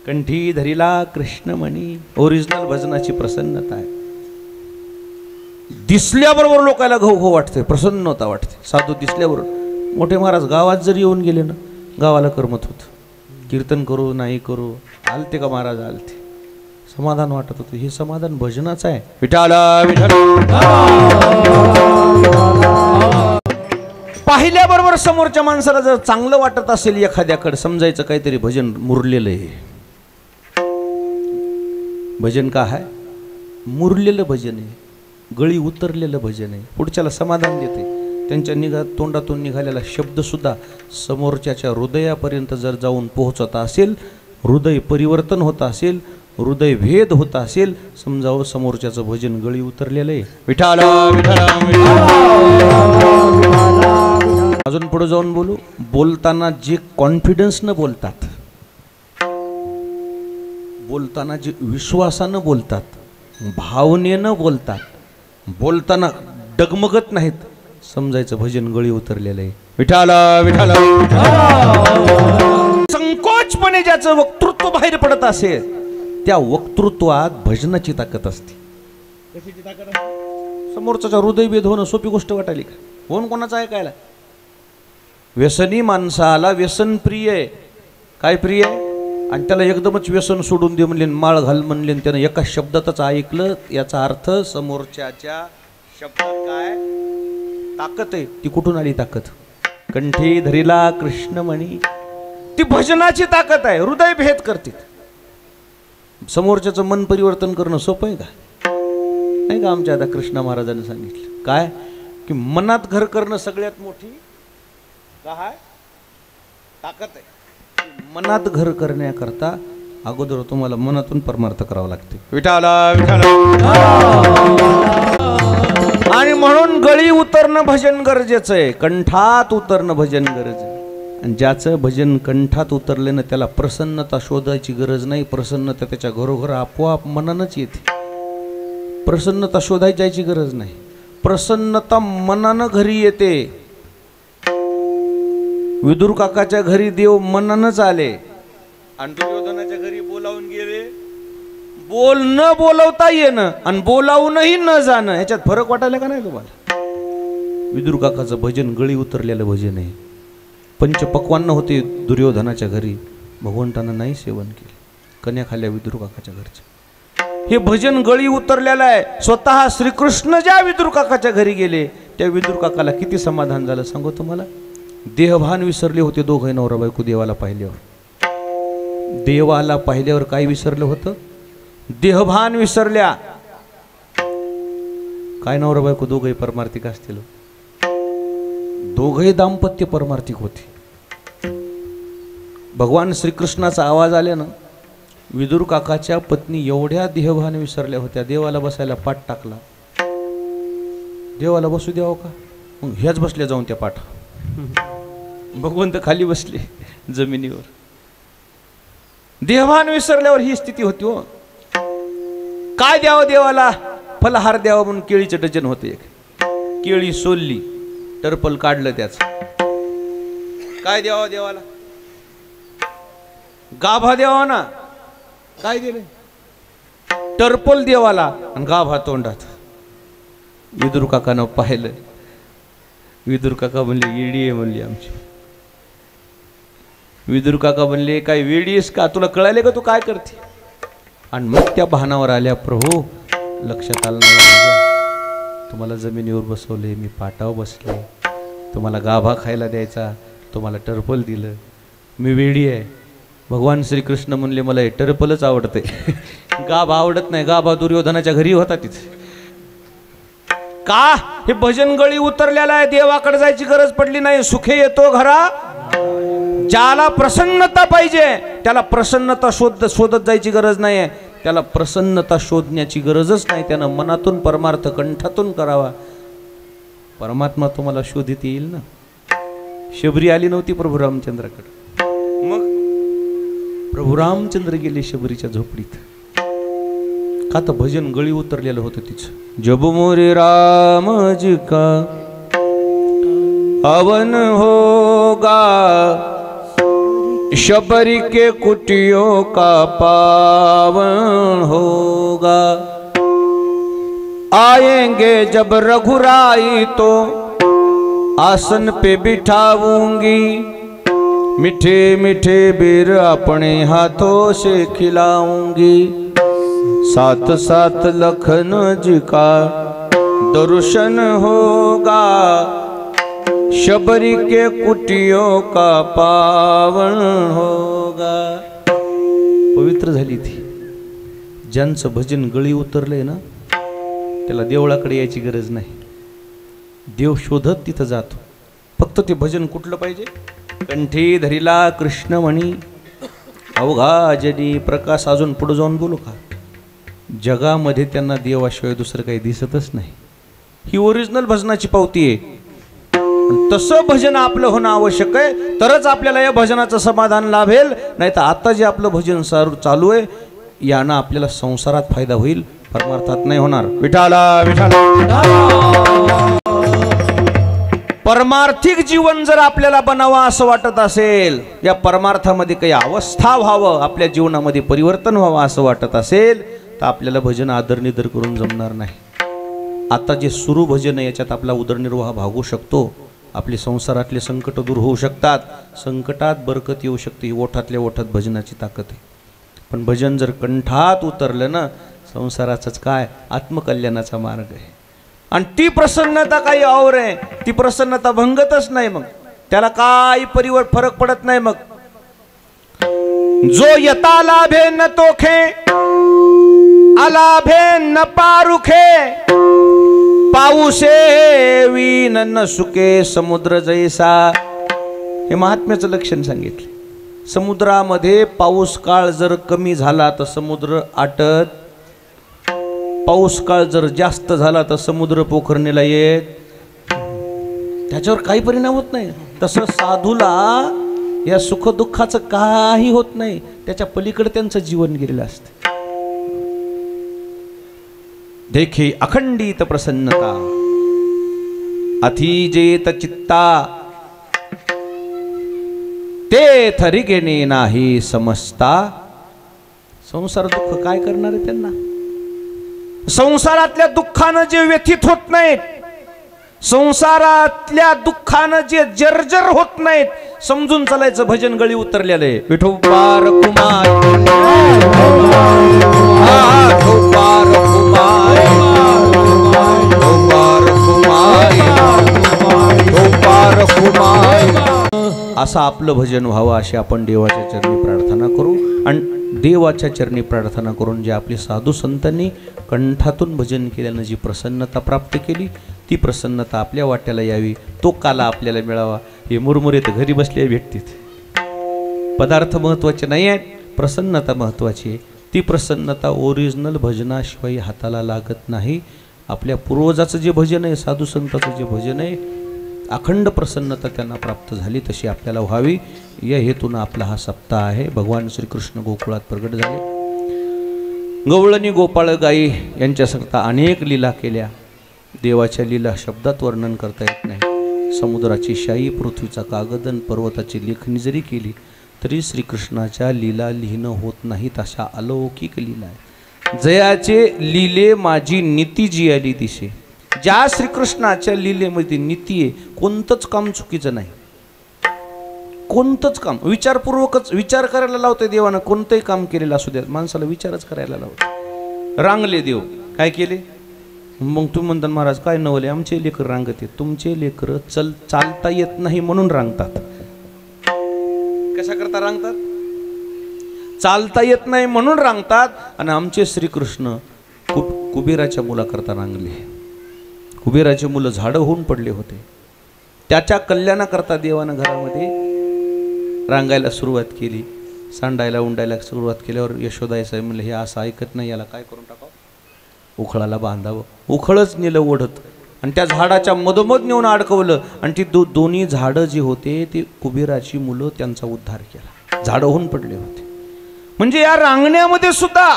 कंठी धरिला कृष्णमणी, ओरिजिनल भजनाची प्रसन्नता आहे. दिसल्याबरोबर लोकांना घो वाटते, प्रसन्नता वाटते. साधू दिसल्याबरोबर. मोठे महाराज गावात जरी येऊन गेले ना, गावाला करमत होत. कीर्तन करू नाही करू, आलते का महाराज आलते, समाधान वाटत होतं. हे समाधान भजनाचं आहे. विठाला विठाला. पाहिल्याबरोबर समोरच्या माणसाला जर चांगलं वाटत असेल एखाद्याकडे, समजायचं काहीतरी भजन मुरलेलं आहे. भजन का आहे? मुरलेलं भजन आहे, गळी उतरलेलं भजन आहे. पुढच्याला समाधान देते. त्यांच्या तोंडातून निघालेला शब्द सुद्धा समोरच्याच्या हृदयापर्यंत जर जाऊन पोहोचत असेल, हृदय परिवर्तन होत असेल, हृदय भेद होत असेल, समजावं समोरच्याचं भजन गळी उतरलेलं आहे. विठाला विठाला. अजून पुढे जाऊन बोलू. बोलताना जे कॉन्फिडन्सनं बोलतात, बोलताना जे विश्वासानं बोलतात, भावनेनं बोलतात, बोलताना डगमगत नाहीत, समजायचं भजन गळी उतरलेलं आहे. विठाला विठाला. संकोचपणे ज्याचं वक्तृत्व बाहेर पडत असेल, त्या वक्तृत्वात भजनाची ताकद असते. कशाची ताकद असते? समोरचा हृदय भेद होणं सोपी गोष्ट वाटायली का? होऊन कोणाचं ऐकायला? व्यसनी माणसाला व्यसन प्रिय आहे. काय प्रिय आहे? आणि त्याला एकदमच व्यसन सोडून दे म्हणले, माळ घाल म्हणले, त्यानं एका शब्दातच ऐकलं. याचा अर्थ समोरच्याच्या शब्दात काय ताकद आहे? ती कुठून आली ताकद? कंठी धरिला कृष्णमणी. ती भजनाची ताकद आहे. हृदय भेद करते. समोरच्याचं मन परिवर्तन करणं सोपं आहे का? नाही का? आमच्या आता कृष्णा महाराजांनी सांगितलं काय, की मनात घर करणं सगळ्यात मोठी काय ताकद आहे. मनात घर करण्याकरता अगोदर तुम्हाला मनातून परमार्थ करावा लागते. विठाला विठाला. आणि म्हणून गळी उतरणं भजन गरजेचं आहे, कंठात उतरणं भजन गरजेचं आहे. आणि ज्याचं भजन कंठात उतरले ना, त्याला प्रसन्नता शोधायची गरज नाही. प्रसन्नता त्याच्या घरोघर आपोआप मनानंच येते. प्रसन्नता शोधायची जायची गरज नाही. प्रसन्नता मनानं घरी येते. विदुर काकाच्या घरी देव मनानंच आले आणि दुर्योधनाच्या घरी बोलावून गेले. बोल न बोलवता येणं आणि बोलावूनही न जाणं, ह्याच्यात फरक वाटायला का नाही तुम्हाला? विदुर काकाचं भजन गळी उतरलेलं भजन आहे. पंचपक्वान्न होते दुर्योधनाच्या घरी, भगवंतानं नाही सेवन केले. कन्या खाल्ल्या विदुर काकाच्या घरच्या. हे भजन गळी उतरलेलं आहे. स्वतः श्रीकृष्ण ज्या विदुर काकाच्या घरी गेले, त्या विदुर काकाला किती समाधान झालं सांगू तुम्हाला. देहभान विसरले होते दोघे नवरा बायको. देवाला पाहिल्यावर, देवाला पाहिल्यावर काय विसरलं होतं? देहभान विसरल्या. काय नवरा बायको दोघे परमार्थिक असतील? दोघे दाम्पत्य परमार्थिक होते. भगवान श्रीकृष्णाचा आवाज आल्यानं विदुर काकाच्या पत्नी एवढ्या देहभान विसरल्या होत्या, देवाला बसायला पाठ टाकला. देवाला बसू द्यावं का? मग ह्याच बसल्या जाऊन त्या पाठ. भगवंत खाली बसले जमिनीवर. देहभान विसरल्यावर ही स्थिती होती हो. काय द्यावं देवाला? फलहार द्यावं म्हणून केळीचं डझन होते. एक केळी सोलली, टरपल काढलं त्याचं, काय द्यावा देवाला? गाभा द्यावा ना. काय दिले? टरपल देवाला आणि गाभा तोंडात. विदुर काकानं पाहिलं. विदुर काका म्हणले येडी आहे म्हणली आमची. विदुर काका म्हणले काय वेडी आहेस का? तुला कळाले का तू काय करते? आणि मग त्या भानावर आल्या, प्रभू लक्षात आलं नाही, तुम्हाला जमिनीवर बसवले, मी पाटावर बसले, तुम्हाला गाभा खायला द्यायचा, तुम्हाला टरपल दिलं, मी वेडी आहे. भगवान श्रीकृष्ण म्हणले मला हे टरपलच आवडते, गाभा आवडत नाही. गाभा दुर्योधनाच्या घरी होता तिथे. का? हे भजन गळी उतरलेला आहे, देवाकडे जायची गरज पडली नाही. सुखे येतो घरा. ज्याला प्रसन्नता पाहिजे त्याला प्रसन्नता शोधत जायची गरज नाही आहे. त्याला प्रसन्नता शोधण्याची गरजच नाही. त्यानं मनातून परमार्थ कंठातून करावा. परमात्मा तुम्हाला शोधित येईल ना. शबरी आली नव्हती प्रभू रामचंद्राकडे, मग प्रभू रामचंद्र गेले शबरीच्या झोपडीत. का तर भजन गळी उतरलेलं होतं तिचं. जब मोरे राम जी का हवन होगा, शबरी के कुटियों का पावन होगा, आएंगे जब रघुराई तो आसन पे बिठाऊंगी, मीठे मीठे बेर अपने हाथों से खिलाऊंगी, साथ साथ लखन जी का दर्शन होगा, शबरी के कुटियों का पावन होगा. पवित्र झाली ती. ज्यांचं भजन गळी उतरलंय ना त्याला देवळाकडे यायची गरज नाही. देव शोधत तिथं जातो. फक्त ते भजन कुठलं पाहिजे? कंठी धरिला कृष्ण म्हणी अवघा जनी प्रकाश. अजून पुढे जाऊन बोलू का? जगामध्ये त्यांना देवाशिवाय दुसरं काही दिसतच नाही. ही ओरिजिनल भजनाची पावती आहे. तसं भजन आपलं होणं आवश्यक आहे, तरच आपल्याला या भजनाचं समाधान लाभेल. नाही तर आता जे आपलं भजन चालू आहे यानं आपल्याला संसारात फायदा होईल, परमार्थात नाही होणार. विठाला विठाला. परमार्थिक जीवन जर आपल्याला बनावं असं वाटत असेल, या परमार्थामध्ये काही अवस्था व्हावं, आपल्या जीवनामध्ये परिवर्तन व्हावं असं वाटत असेल, तर आपल्याला भजन आदरनिदर करून जमणार नाही. आता जे सुरू भजन आहे याच्यात आपला उदरनिर्वाह भागू शकतो. आपले संसारातले संकट दूर होऊ शकतात. संकटात बरकत येऊ शकते. ही ओठातल्या ओठात भजनाची ताकद आहे. पण भजन जर कंठात उतरलं ना, संसाराचंच काय आत्मकल्याणाचा मार्ग आहे. आणि ती प्रसन्नता काही और आहे. ती प्रसन्नता भंगतच नाही. मग त्याला काही फरक पडत नाही. मग जो यता लाभे न तोखे, अलाभे न पारुखे, पाऊसे वीन न सुके समुद्र जैसा. हे महात्म्याचं लक्षण सांगितले. समुद्रामध्ये पाऊस काळ जर कमी झाला तर समुद्र आटत, पाऊस काळ जर जास्त झाला तर समुद्र पोखरणीला येत, त्याच्यावर काही परिणाम होत नाही. तसं साधूला या सुखदुःखाचं काही होत नाही. त्याच्या पलीकडे त्यांचं जीवन गेलेलं असतं. देखे अखंडित प्रसन्नता, अथिजेत चित्ता, ते थरिगेने नाही समजता. संसार दुःख काय करणार आहे त्यांना? संसारातल्या दुःखानं जे व्यथित होत नाहीत, संसारातल्या दुःखानं जे जर्जर होत नाहीत, समजून चालायचं भजन गळी उतरलेलं आहे. विठोबार कुमार, असं आपलं भजन व्हावं अशी आपण देवाच्या चरणी प्रार्थना करू. आणि देवाच्या चरणी प्रार्थना करून जे आपले साधू संतांनी कंठातून भजन केल्यानं जी प्रसन्नता प्राप्त केली, ती प्रसन्नता आपल्या वाट्याला यावी, तो काला आपल्याला मिळावा. हे मुरमुरे तर घरी बसले भेटतील. पदार्थ महत्त्वाचे नाही आहेत, प्रसन्नता महत्त्वाची आहे. ती प्रसन्नता ओरिजिनल भजनाशिवाय हाताला लागत नाही. आपल्या पूर्वजाचं जे भजन आहे, साधू संताचं जे भजन आहे, अखंड प्रसन्नता त्यांना प्राप्त झाली, तशी आपल्याला व्हावी या हेतून आपला हा सप्ताह आहे. भगवान श्रीकृष्ण गोकुळात प्रगट झाले. गवळणी गोपाळ गाई यांच्यासारखा अनेक लीला केल्या. देवाच्या लीला शब्दात वर्णन करता येत नाही. समुद्राची शाई, पृथ्वीचा कागद आणि पर्वताची लेखणी जरी केली तरी श्रीकृष्णाच्या लीला लिहिणं होत नाहीत, अशा अलौकिक लीला आहे. जयाचे लीले माझी नीती जी आली दिसे. ज्या श्रीकृष्णाच्या लीलेमध्ये नीती आहे, कोणतंच काम चुकीचं नाही, कोणतंच काम विचारपूर्वकच विचार करायला लावतंय देवानं. कोणतंही काम केलेलं असू द्या, माणसाला विचारच करायला लावतं. रांगले देव काय केले, मग तुम्ही म्हणता महाराज काय नवले, आमचे लेकर रांगत, तुमचे लेकर चालता येत नाही म्हणून रांगतात. कशा करता रांगतात, चालता येत नाही म्हणून रांगतात. आणि आमचे श्रीकृष्ण कुबेराच्या मुलाकरता रांगले. कुबेराचे मुलं झाडं होऊन पडले होते, त्याच्या कल्याणाकरता देवानं घरामध्ये रांगायला सुरुवात केली. सांडायला उंडायला सुरुवात केल्यावर यशोदा साहेब म्हणले हे असं ऐकत नाही, याला काय करून टाकावं, उखळाला बांधावं. उखळच नेलं ओढत आणि त्या झाडाच्या मधोमध नेऊन अडकवलं. आणि ती दोन्ही झाडं जी होते ते कुबेराची मुलं, त्यांचा उद्धार केला. झाडं होऊन पडले होते. म्हणजे या रांगण्यामध्ये सुद्धा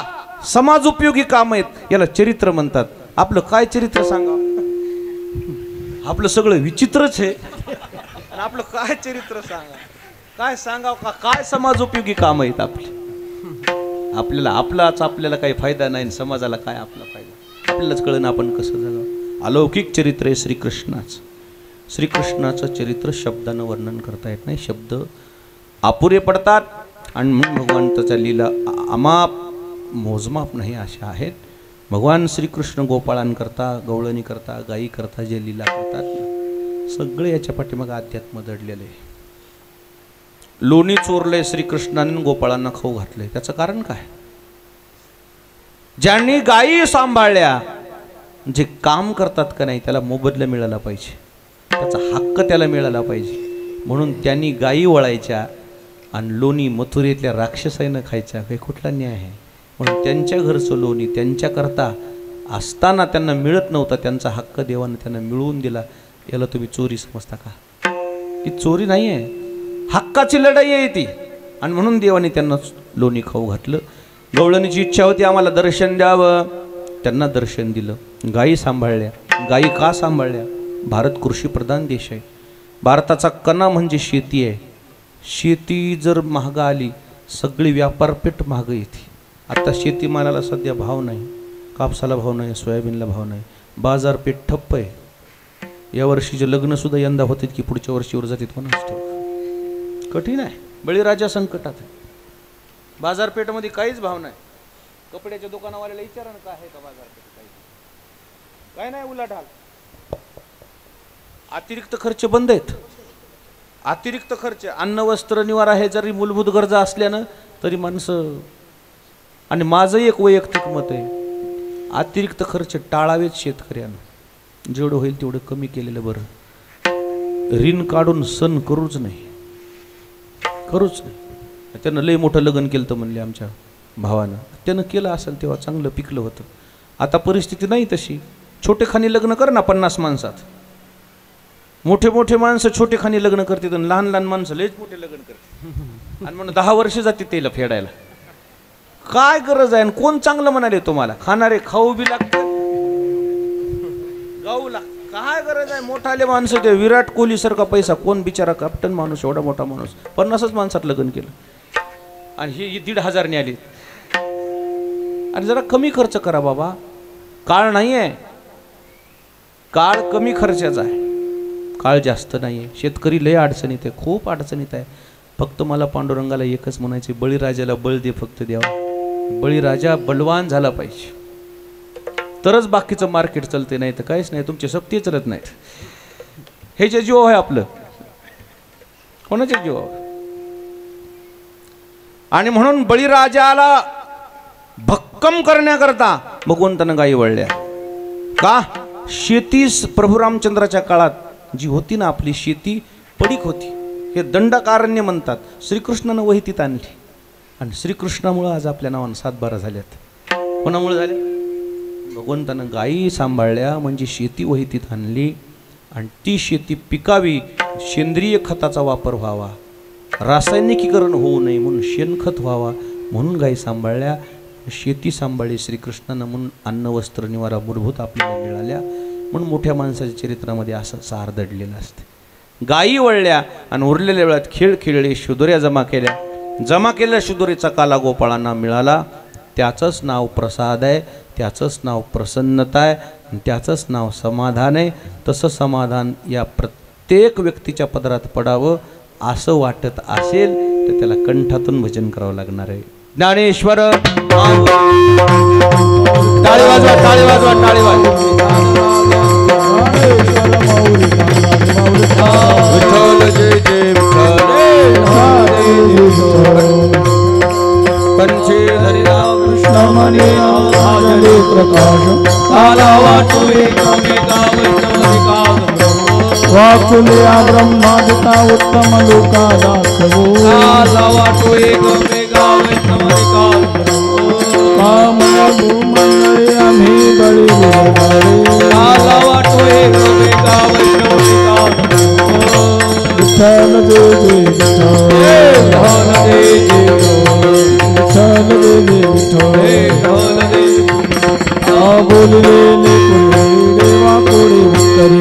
समाज उपयोगी काम आहेत. याला चरित्र म्हणतात. आपलं काय चरित्र सांगा, आपलं सगळं विचित्रच आहे. आणि आपलं काय चरित्र सांगा, काय सांगाव का, काय समाज उपयोगी काम आहेत आपली. आपल्याला आपल्याला काही फायदा नाही, समाजाला काय आपला फायदा, आपल्यालाच कळण आपण कसं जगावं. अलौकिक चरित्र आहे श्रीकृष्णाचं. श्रीकृष्णाचं चरित्र शब्दानं वर्णन करता येत नाही, शब्द अपुरे पडतात. आणि म्हणून भगवान त्याच्या लीला अमाप मोजमाप नाही अशा आहेत. भगवान श्रीकृष्ण गोपाळांकरता, गवळणीकरता, गायीकरता जे लीला करतात सगळे याच्या पाठीमागे अध्यात्म दडलेले आहे. लोणी चोरले श्रीकृष्णाने, गोपाळांना खाऊ घातले. त्याचं कारण काय, ज्यांनी गायी सांभाळल्या, जे काम करतात का नाही त्याला मोबदला मिळाला पाहिजे, त्याचा हक्क त्याला मिळाला पाहिजे. म्हणून त्यांनी गायी वळायच्या आणि लोणी मथुरेतल्या राक्षसाईनं खायच्या. काही कुठला न्याय आहे. म्हणून त्यांच्या घरचं लोणी त्यांच्याकरता असताना त्यांना मिळत नव्हता, त्यांचा हक्क देवानं त्यांना मिळवून दिला. याला तुम्ही चोरी समजता का, ही चोरी नाही आहे, हक्काची लढाई आहे ती. आणि म्हणून देवाने त्यांना लोणी खाऊ घातलं. गवळणीची इच्छा होती आम्हाला दर्शन द्यावं, त्यांना दर्शन दिलं. गायी सांभाळल्या. गायी का सांभाळल्या, भारत कृषीप्रधान देश आहे. भारताचा कणा म्हणजे शेती आहे. शेती जर महाग आली, सगळी व्यापारपेठ महाग येते. आता शेतीमालाला सध्या भाव नाही, कापसाला भाव नाही, सोयाबीनला भाव नाही, बाजारपेठ ठप्प आहे. यावर्षीचे लग्नसुद्धा यंदा होते की पुढच्या वर्षीवर जातील कोणाच ठाऊक. कठीण आहे. बळीराजा संकटात आहे. बाजारपेठमध्ये काहीच भाव नाही. कपड्याच्या दुकानावाल्याला विचारा ना काय आहे का बाजारपेठ, काय नाही, उलाढाल. अतिरिक्त खर्च बंद आहेत. अतिरिक्त खर्च, अन्न वस्त्र निवारा हे जरी मूलभूत गरजा असल्यानं तरी माणसं, आणि माझं एक वैयक्तिक मत आहे, अतिरिक्त खर्च टाळावेच शेतकऱ्यानं. जेवढं होईल तेवढं कमी केलेलं बरं. ऋण काढून सण करूच नाही. त्यानं लय मोठं लग्न केलं तर म्हणले आमच्या भावानं, त्यानं केलं असेल तेव्हा चांगलं पिकलं होतं. आता परिस्थिती नाही तशी. छोटेखानी लग्न कर ना 50 माणसात. मोठे मोठे माणसं छोटेखानी लग्न करतात आणि लहान लहान माणसं लयच मोठे लग्न करतात. आणि म्हणून 10 वर्ष जाते त्याला फेडायला. काय गरज आहे, कोण चांगलं म्हणाले तुम्हाला. खाणारे खाऊ बी लागतात, गाऊ लागतात. काय गरज आहे. मोठाले माणसं, ते विराट कोहली सारखा पैसा, कोण बिचारा कॅप्टन माणूस, एवढा मोठा माणूस 50च माणसात लग्न केलं. आणि ही 1,500 आली. आणि जरा कमी खर्च करा बाबा. काळ नाही आहे, काळ कमी खर्चाचा आहे, काळ जास्त नाही आहे. शेतकरी लय अडचणीत आहे, खूप अडचणीत आहे. फक्त मला पांडुरंगाला एकच म्हणायचे, बळीराजाला बळ दे फक्त देवा. बळीराजा बलवान झाला पाहिजे तरच बाकीचं मार्केट चालते, नाही तर काहीच नाही. तुमचे सप्ते चालत नाहीत. हे जे जीव आहे आपलं, कोणाचे जीव. आणि म्हणून बळीराजाला भक्कम करण्याकरता भगवंतानं गायी वळल्या. का, शेती प्रभू रामचंद्राच्या काळात जी होती ना, आपली शेती पडीक होती. हे दंडकारण्य म्हणतात. श्रीकृष्णानं वहितीत आणली. आणि श्रीकृष्णामुळं आज आपल्या नावानं 7-12 झाल्यात. कोणामुळे झाले, भगवंतानं गायी सांभाळल्या म्हणजे शेती वहितीत आणली. आणि ती शेती पिकावी, सेंद्रिय खताचा वापर व्हावा, रासायनिकीकरण होऊ नये म्हणून शेणखत व्हावा म्हणून गायी सांभाळल्या. शेती सांभाळली श्रीकृष्णानं, म्हणून अन्न वस्त्र निवारा मूलभूत आपल्याला मिळाल्या. म्हणून मोठ्या माणसाच्या चरित्रामध्ये असं सार दडलेलं असते. गायी वळल्या आणि उरलेल्या वेळात खेळ खेळले, शिदोऱ्या जमा केल्या शिदोरीचा काला गोपाळांना मिळाला. त्याचंच नाव प्रसाद आहे, त्याचंच नाव प्रसन्नता आहे, त्याचंच नाव समाधान आहे. तसं समाधान या प्रत्येक व्यक्तीच्या पदरात पडावं असं वाटत असेल तर त्याला कंठातून भजन करावं लागणार आहे. ज्ञानेश्वर टाळी वाजवा, टाळी वाजवा, टाळी वाजवा. विठ्ठल जय जय विठ्ठल. पंचे हरिराम कृष्ण मने आजले प्रकाश काला वाटो एकमेका वाकुल्या ब्रह्मादिता उत्तम लोका दाखवो काला वाटो एकमेका कामया भूमंडळे आम्ही बळी काला वाटो एकमेका विठ्ठल जय जय विठ्ठल विठ्ठल जय जय विठ्ठल बोललेले देवा कोणी उत्तरी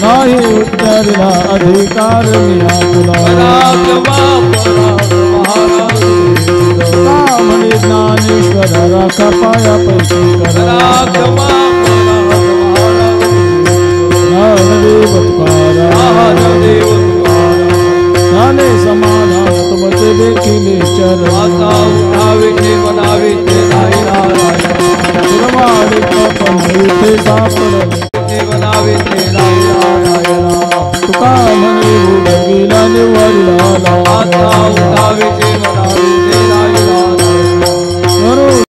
नाही उत्तरला अधिकार मिळा तुला म्हणे ज्ञानेश्वर राखा पाया पैसे झाले समाधान तुमचे देखील चरण सापडले